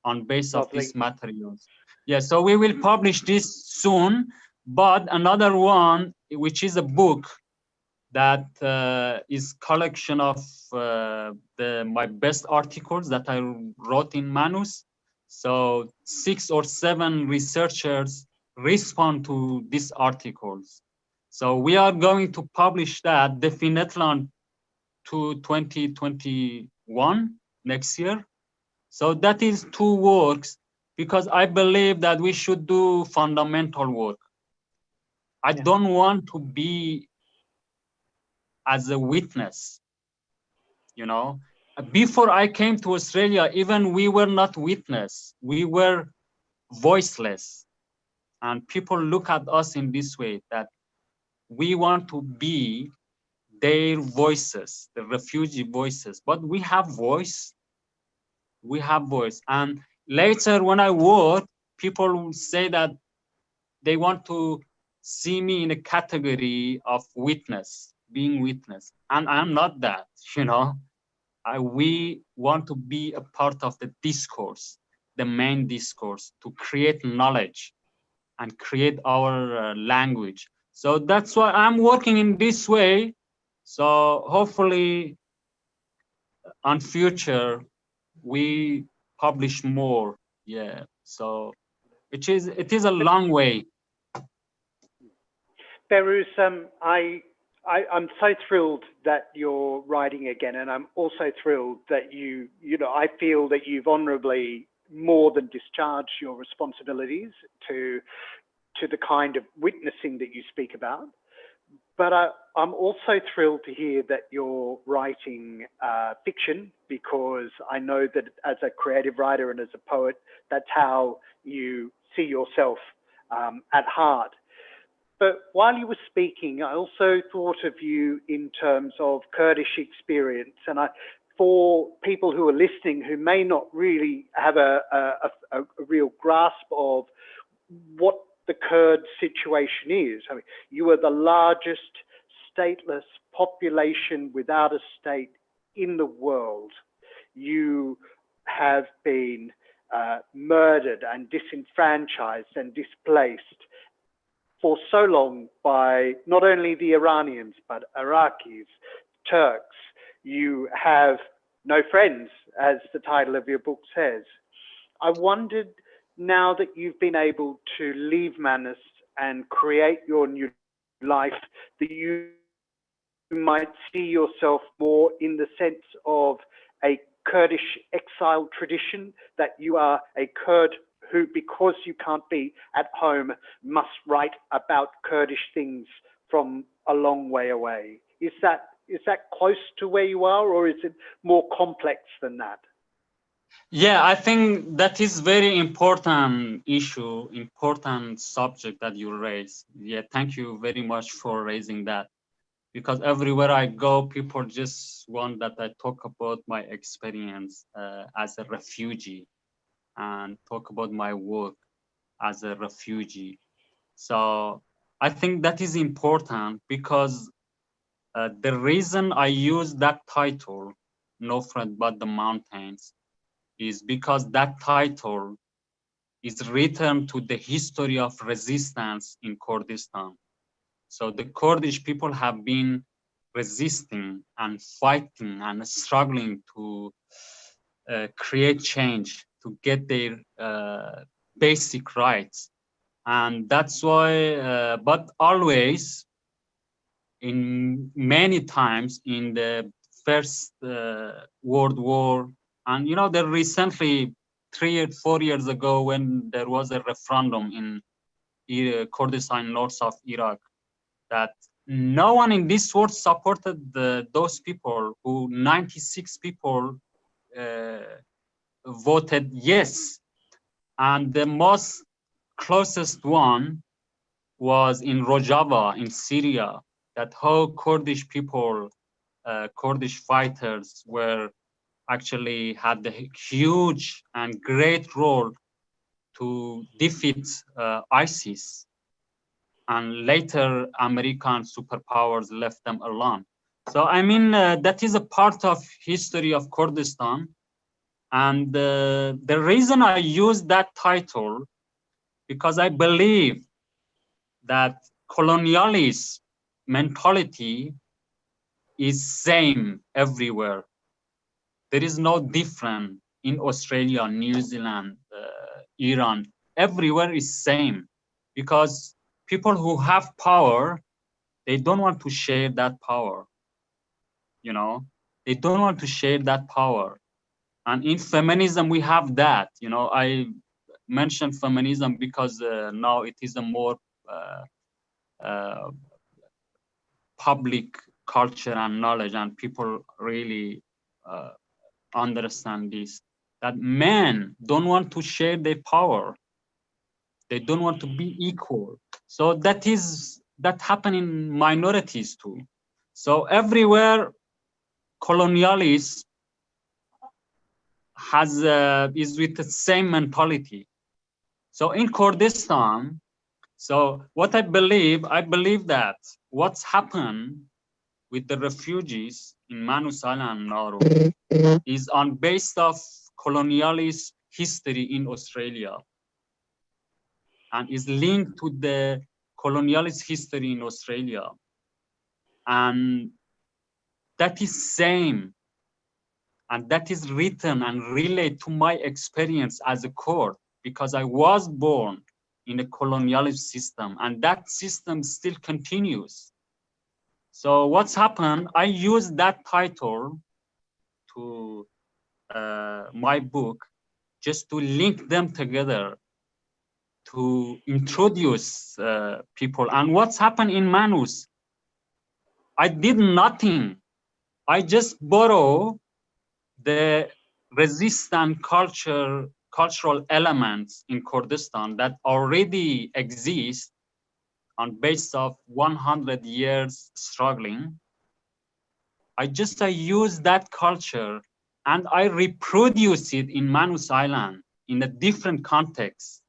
on base of these materials. Yeah, so we will publish this soon, but another one, which is a book that is collection of my best articles that I wrote in Manus. So 6 or 7 researchers respond to these articles. So we are going to publish that definitely on 2021 next year. So that is 2 works, because I believe that we should do fundamental work. I don't want to be as a witness, you know. Before I came to Australia, even we were not witness, we were voiceless. And people look at us in this way, that we want to be their voices, the refugee voices, but we have voice. We have voice. And later when I work, people will say that they want to see me in a category of witness, being witness. And I'm not that, you know. We want to be a part of the discourse, the main discourse, to create knowledge and create our language. So that's why I'm working in this way. So hopefully on future, we publish more. Yeah, so it is a long way. Behrouz, I'm so thrilled that you're writing again, and I'm also thrilled that I feel that you've honourably more than discharged your responsibilities to the kind of witnessing that you speak about. But I'm also thrilled to hear that you're writing fiction, because I know that as a creative writer and as a poet, that's how you see yourself at heart. But while you were speaking, I also thought of you in terms of Kurdish experience. And for people who are listening who may not really have a real grasp of what the Kurd situation is. I mean, you are the largest stateless population without a state in the world. You have been murdered and disenfranchised and displaced for so long by not only the Iranians, but Iraqis, Turks. You have no friends, as the title of your book says. I wondered, now that you've been able to leave Manus and create your new life, that you might see yourself more in the sense of a Kurdish exile tradition, that you are a Kurd who, because you can't be at home, must write about Kurdish things from a long way away. Is that close to where you are, or is it more complex than that? Yeah, I think that is very important issue, important subject that you raise. Yeah, thank you very much for raising that. Because everywhere I go, people just want that I talk about my experience as a refugee and talk about my work as a refugee. So I think that is important, because the reason I use that title, No Friend But the Mountains, is because that title is written to the history of resistance in Kurdistan. So the Kurdish people have been resisting and fighting and struggling to create change, to get their basic rights. And that's why, but always, in many times in the First World War, and you know, there recently 3 or 4 years ago, when there was a referendum in Kurdistan, north of Iraq, that no one in this world supported those people who 96 people voted yes. And the most closest one was in Rojava in Syria, that whole Kurdish people, Kurdish fighters were actually had the huge and great role to defeat ISIS. And later American superpowers left them alone. So I mean, that is a part of history of Kurdistan. And the reason I use that title, because I believe that colonialist mentality is same everywhere. There is no different in Australia, New Zealand, Iran. Everywhere is same, because people who have power, they don't want to share that power. You know, they don't want to share that power. And in feminism, we have that. You know, I mentioned feminism because now it is a more public culture and knowledge, and people really understand this, that men don't want to share their power. They don't want to be equal. So that happen in minorities too. So everywhere colonialism is with the same mentality. So in Kurdistan, so what I believe that what's happened with the refugees in Manus Island now is on base of colonialist history in Australia, and is linked to the colonialist history in Australia. And that is same, and that is written and related to my experience as a Kurd, because I was born in a colonialist system, and that system still continues. So what's happened, I use that title to my book just to link them together, to introduce people. And what's happened in Manus, I did nothing. I just borrow the resistant cultural elements in Kurdistan that already exist on base of 100 years struggling. I use that culture and I reproduce it in Manus Island in a different context,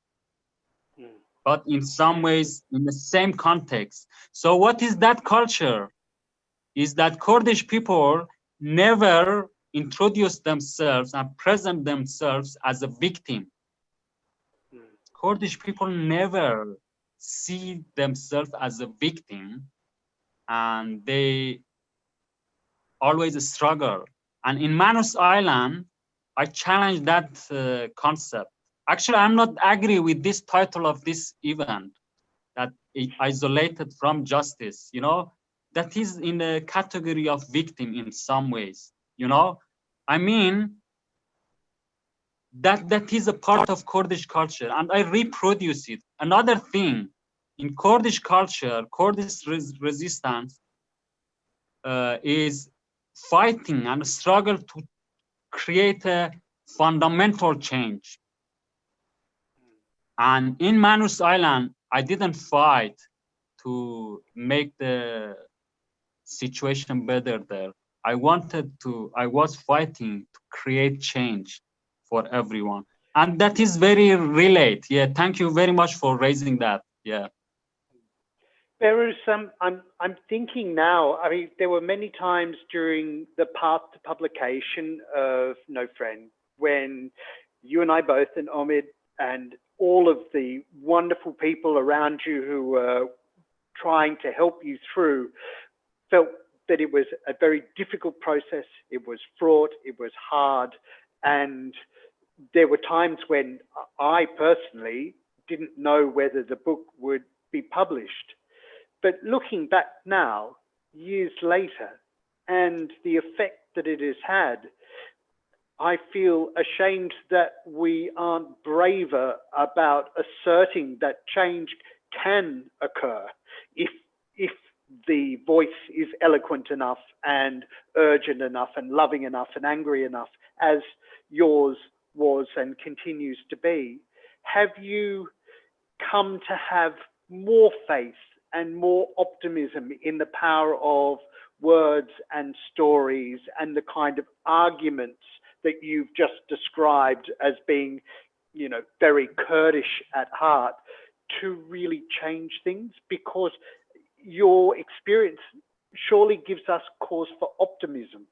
but in some ways in the same context. So what is that culture? Is that Kurdish people never introduce themselves and present themselves as a victim. Kurdish people never see themselves as a victim, and they always struggle. And in Manus Island, I challenge that concept. Actually, I'm not agree with this title of this event, that isolated from justice, you know, that is in the category of victim in some ways, you know. I mean, that is a part of Kurdish culture, and I reproduce it. Another thing, in Kurdish culture, Kurdish resistance is fighting and struggle to create a fundamental change. And in Manus Island, I didn't fight to make the situation better there. I was fighting to create change for everyone. And that is very relate. Yeah, thank you very much for raising that. Yeah. Behrouz, I'm thinking now, I mean, there were many times during the path to publication of No Friend when you and I both, and Omid, and all of the wonderful people around you who were trying to help you through, felt that it was a very difficult process. It was fraught, it was hard, and there were times when I personally didn't know whether the book would be published. But looking back now, years later, and the effect that it has had, I feel ashamed that we aren't braver about asserting that change can occur if the voice is eloquent enough and urgent enough and loving enough and angry enough as yours was and continues to be, have you come to have more faith and more optimism in the power of words and stories and the kind of arguments that you've just described as being, you know, very Kurdish at heart, to really change things? Because your experience surely gives us cause for optimism.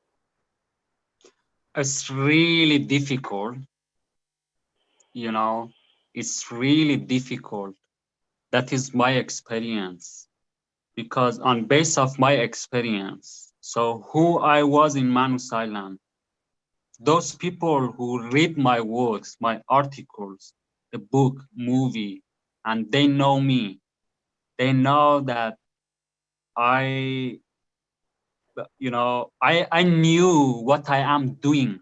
It's really difficult, you know, it's really difficult. That is my experience, because on base of my experience, so who I was in Manus Island, those people who read my works, my articles, the book, movie, and they know me, they know that I knew what I am doing.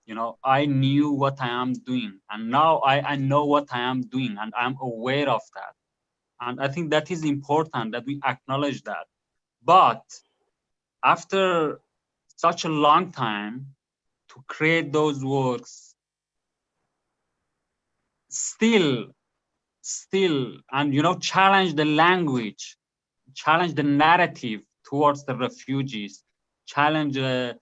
You know, I knew what I am doing, and now I know what I am doing, and I'm aware of that. And I think that is important that we acknowledge that. But after such a long time to create those works, still, and, you know, challenge the language, challenge the narrative towards the refugees, challenge the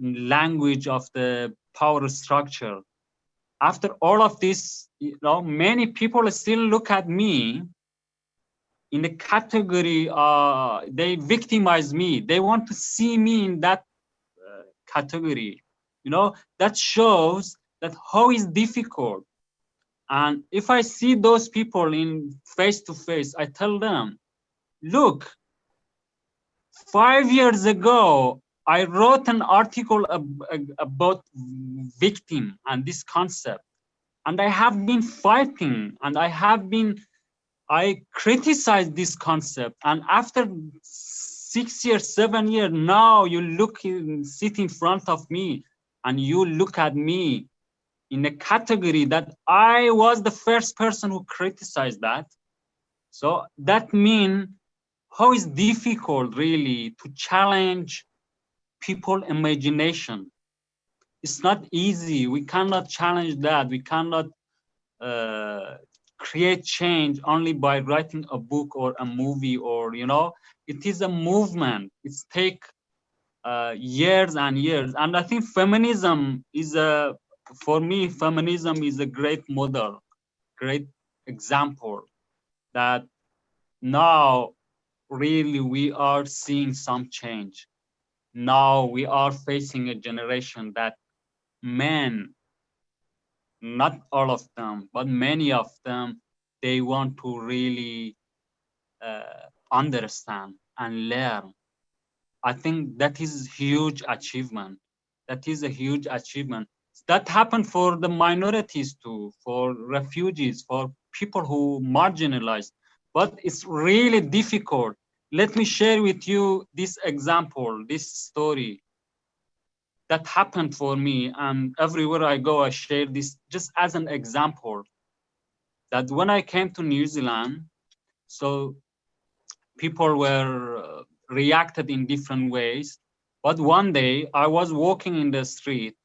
language of the power structure. After all of this, you know, many people still look at me in the category, they victimize me. They want to see me in that category. You know, that shows that how is difficult. And if I see those people in face to face, I tell them, look, 5 years ago, I wrote an article about victim and this concept. And I have been fighting, and I criticized this concept. And after 6 years, 7 years, now you sit in front of me and you look at me in a category that I was the first person who criticized that. So that means how is difficult really to challenge people's imagination. It's not easy. We cannot challenge that. We cannot create change only by writing a book or a movie, or, you know, it is a movement. It's take years and years. And I think feminism is for me, feminism is a great model, great example that now really we are seeing some change. Now we are facing a generation that men, not all of them, but many of them, they want to really understand and learn. I think that is a huge achievement. That is a huge achievement. That happened for the minorities too, for refugees, for people who marginalized. But it's really difficult. Let me share with you this example, this story that happened for me. And everywhere I go, I share this just as an example. That when I came to New Zealand, so people were reacted in different ways. But one day I was walking in the street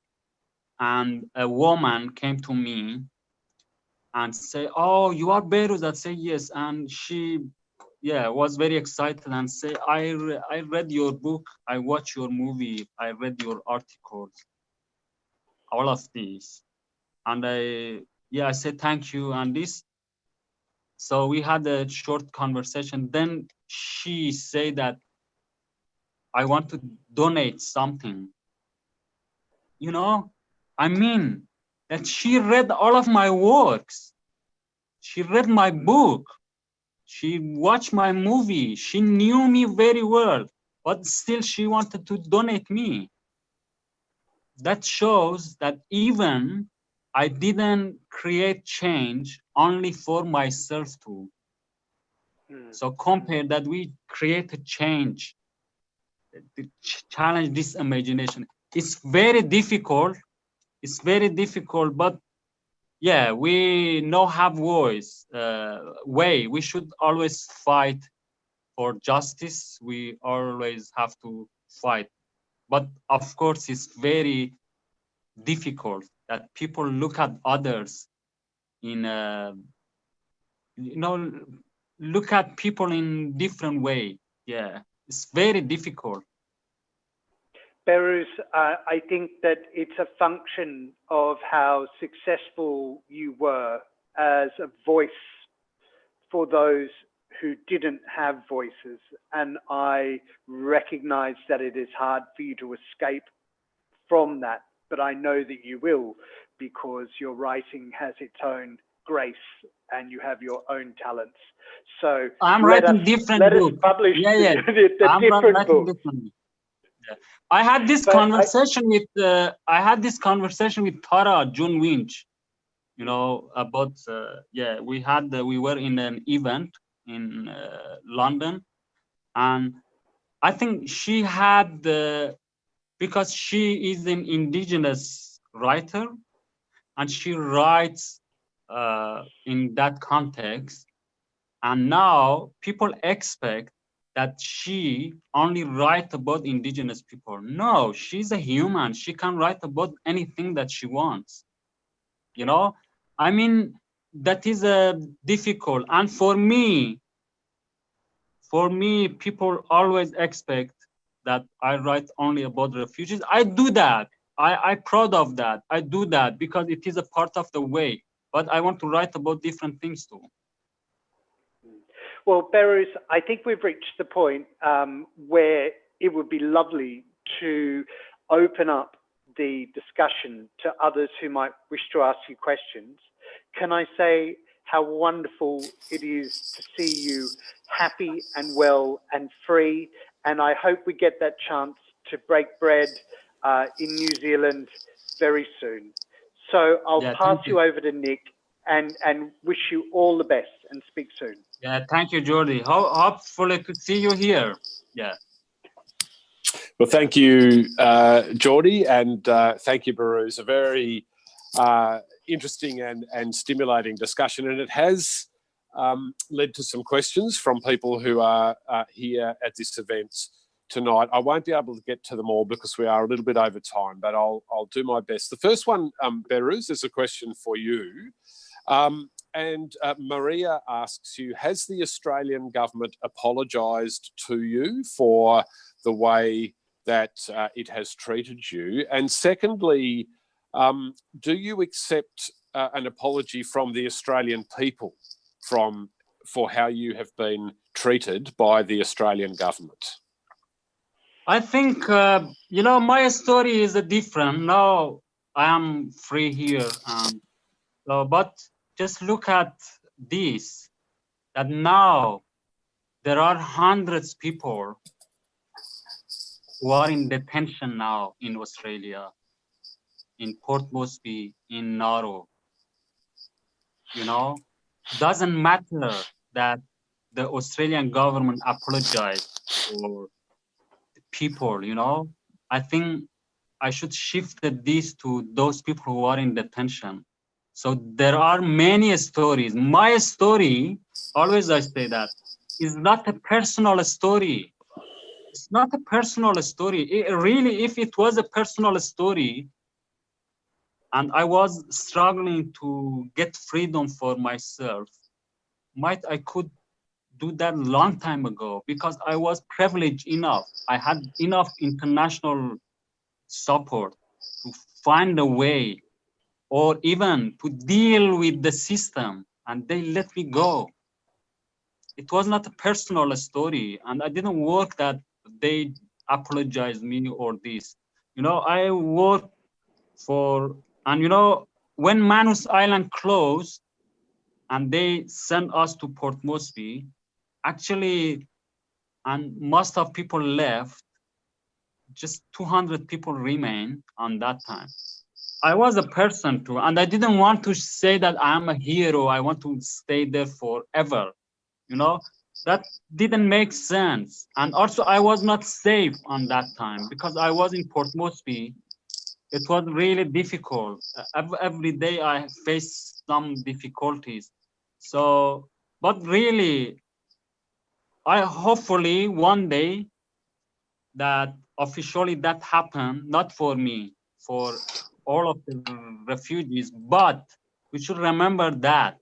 and a woman came to me and say, "Oh, you are Behrouz?" I say, "Yes." And she, was very excited and say, I read your book, I watched your movie, I read your articles, all of these. And I said, "Thank you." And this, so we had a short conversation. Then she said that, "I want to donate something." You know, I mean, that she read all of my works. She read my book. She watched my movie. She knew me very well, but still she wanted to donate me. That shows that even I didn't create change only for myself too. So compare that we create a change, challenge this imagination. It's very difficult. It's very difficult, but yeah, we no have voice way. We should always fight for justice. We always have to fight. But of course, it's very difficult that people look at others in a, look at people in different way. Yeah, it's very difficult. Behrouz, I think that it's a function of how successful you were as a voice for those who didn't have voices. And I recognize that it is hard for you to escape from that, but I know that you will, because your writing has its own grace and you have your own talents. So I'm writing different books. Let us publish the I'm different books. Yeah. I had this conversation with Tara June Winch, about we were in an event in London, and I think she had because she is an indigenous writer and she writes in that context, and now people expect that she only write about indigenous people. No, she's a human. She can write about anything that she wants. I mean, that is difficult. And for me, people always expect that I write only about refugees. I do that. I'm proud of that. I do that because it is a part of the way. But I want to write about different things too. Well, Behrouz, I think we've reached the point where it would be lovely to open up the discussion to others who might wish to ask you questions. Can I say how wonderful it is to see you happy and well and free? And I hope we get that chance to break bread in New Zealand very soon. So I'll pass you over to Nick and wish you all the best and speak soon. Yeah, thank you, Geordie. Hopefully to see you here. Yeah. Well, thank you, Geordie, and thank you, Behrouz. A very interesting and stimulating discussion, and it has led to some questions from people who are here at this event tonight. I won't be able to get to them all because we are a little bit over time, but I'll do my best. The first one, Behrouz, is a question for you. And Maria asks you, has the Australian government apologised to you for the way that it has treated you? And secondly, do you accept an apology from the Australian people for how you have been treated by the Australian government? I think, my story is different. Now I am free here. But just look at this, that now there are hundreds of people who are in detention now in Australia, in Port Moresby, in Nauru. Doesn't matter that the Australian government apologized for the people, I think I should shift this to those people who are in detention. So there are many stories. My story, always I say that, is not a personal story. It's not a personal story. If it was a personal story, and I was struggling to get freedom for myself, I could do that a long time ago, because I was privileged enough. I had enough international support to find a way, or even to deal with the system, and they let me go. It was not a personal story, and I didn't work that they apologized me or this. I worked for, and when Manus Island closed and they sent us to Port Moresby, actually, and most of people left, just 200 people remain on that time. I was a person too, and I didn't want to say that I'm a hero. I want to stay there forever. That didn't make sense. And also I was not safe on that time because I was in Port Moresby it was really difficult. Every day I faced some difficulties. So, but really, I hopefully one day that officially that happened, not for me, for all of the refugees, but we should remember that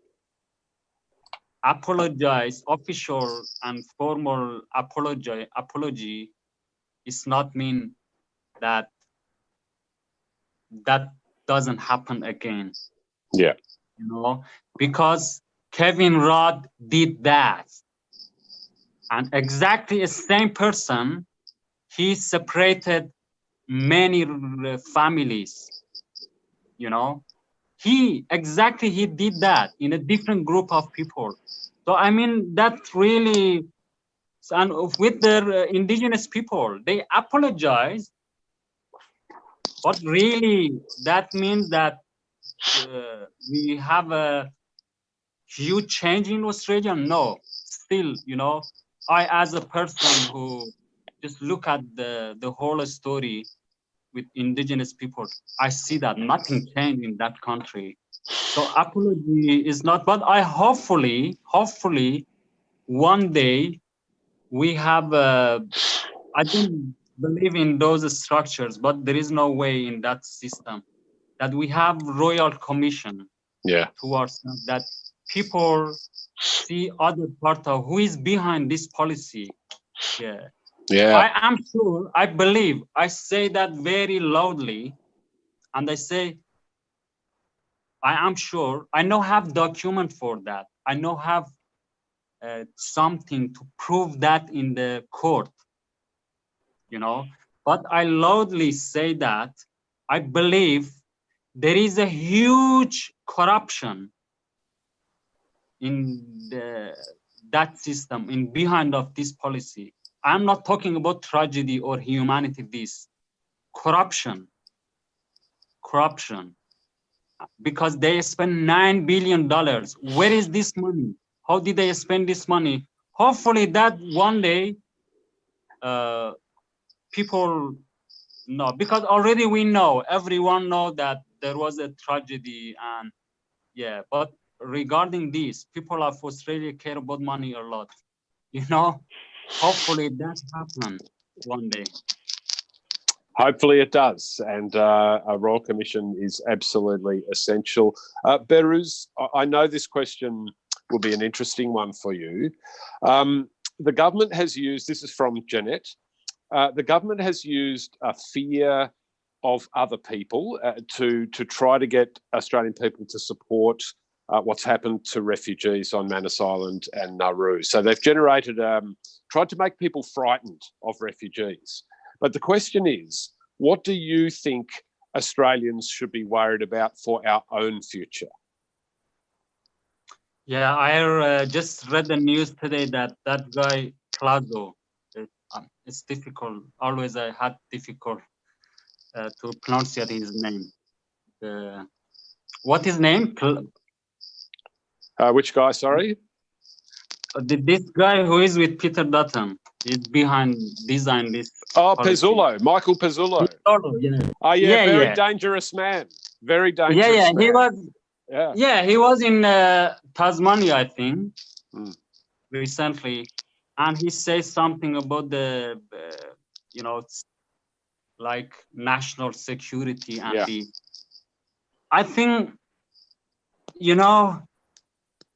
apologize, official and formal apology is not mean that that doesn't happen again. Yeah. You know, because Kevin Rudd did that. And exactly the same person, he separated many families, you know. He did that in a different group of people. So I mean, that really, and with the indigenous people, they apologize, but really that means that we have a huge change in Australia? No, still, you know, I as a person who just look at the whole story with indigenous people, I see that nothing changed in that country. So apology is not, but I hopefully one day we have, I don't believe in those structures, but there is no way in that system that we have royal commission towards that people see other part of who is behind this policy. I am sure, I believe, I say that very loudly, and I say, I am sure, I know have document for that. I know have something to prove that in the court, you know, but I loudly say that I believe there is a huge corruption in that system, in behind of this policy. I'm not talking about tragedy or humanity, this corruption, because they spend $9 billion. Where is this money? How did they spend this money? Hopefully that one day people know, because already we know, everyone know that there was a tragedy, and but regarding this, people of Australia care about money a lot, you know. Hopefully that happens one day. Hopefully it does, and a Royal Commission is absolutely essential. Behrouz, I know this question will be an interesting one for you. The government has used, this is from Jeanette, the government has used a fear of other people to try to get Australian people to support what's happened to refugees on Manus Island and Nauru. So they've generated, tried to make people frightened of refugees. But the question is, what do you think Australians should be worried about for our own future? Yeah, I just read the news today that that guy, Claudio, it's difficult. Always I had difficult to pronounce his name. What his name? Which guy, sorry? This guy who is with Peter Dutton is behind design this. Oh, Pezzullo, Michael Pezzullo. Oh, yeah, very dangerous man. Very dangerous man. He was. Yeah, he was in Tasmania, I think, recently, and he says something about the, you know, like national security and the. I think, you know,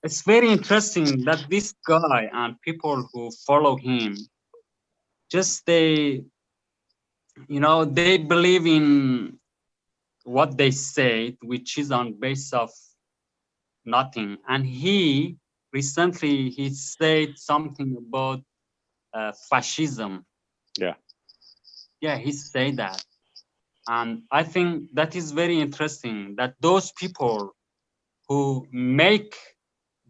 it's very interesting that this guy and people who follow him, just they, you know, they believe in what they say, which is on base of nothing. And he recently, he said something about fascism. Yeah, he said that. And I think that is very interesting, that those people who make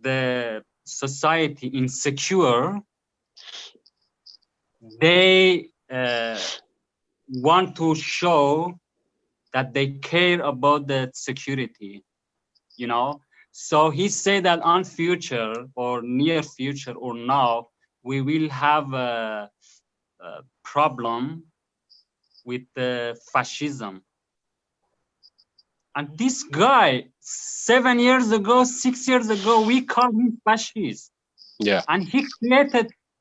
the society insecure, they want to show that they care about the security, you know. So he said that on future or near future or now, we will have a problem with the fascism. And this guy, 7 years ago, 6 years ago, we called him fascist. Yeah. And he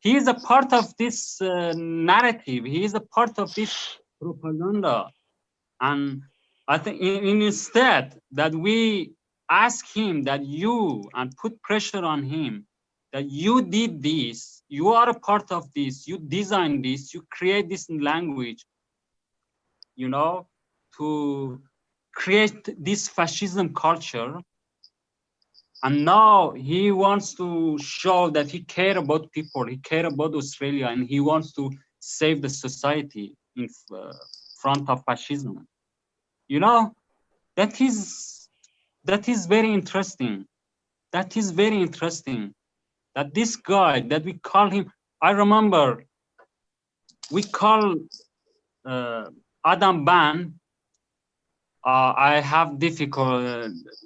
is a part of this narrative. He is a part of this propaganda. And I think instead that we ask him that and put pressure on him, that you did this, you are a part of this, you designed this, you create this language, you know, to create this fascism culture. And now he wants to show that he cares about people, he cares about Australia, and he wants to save the society in front of fascism. You know, that is very interesting. That is very interesting. That this guy, that we call him, I remember we call Adam Ban. I have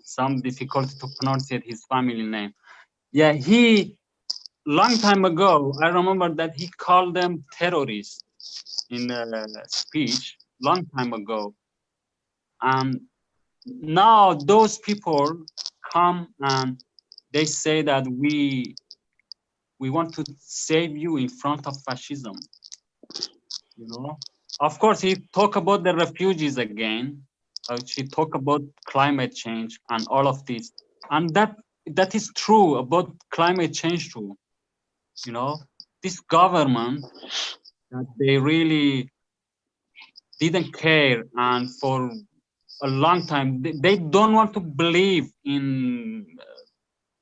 some difficulty to pronounce his family name. Yeah, he, long time ago, I remember that he called them terrorists in a speech, long time ago. And now those people come and they say that we want to save you in front of fascism, you know? Of course, he talk about the refugees again. She talk about climate change and all of this. And that is true about climate change too. You know, this government, that they really didn't care, and for a long time, they don't want to believe in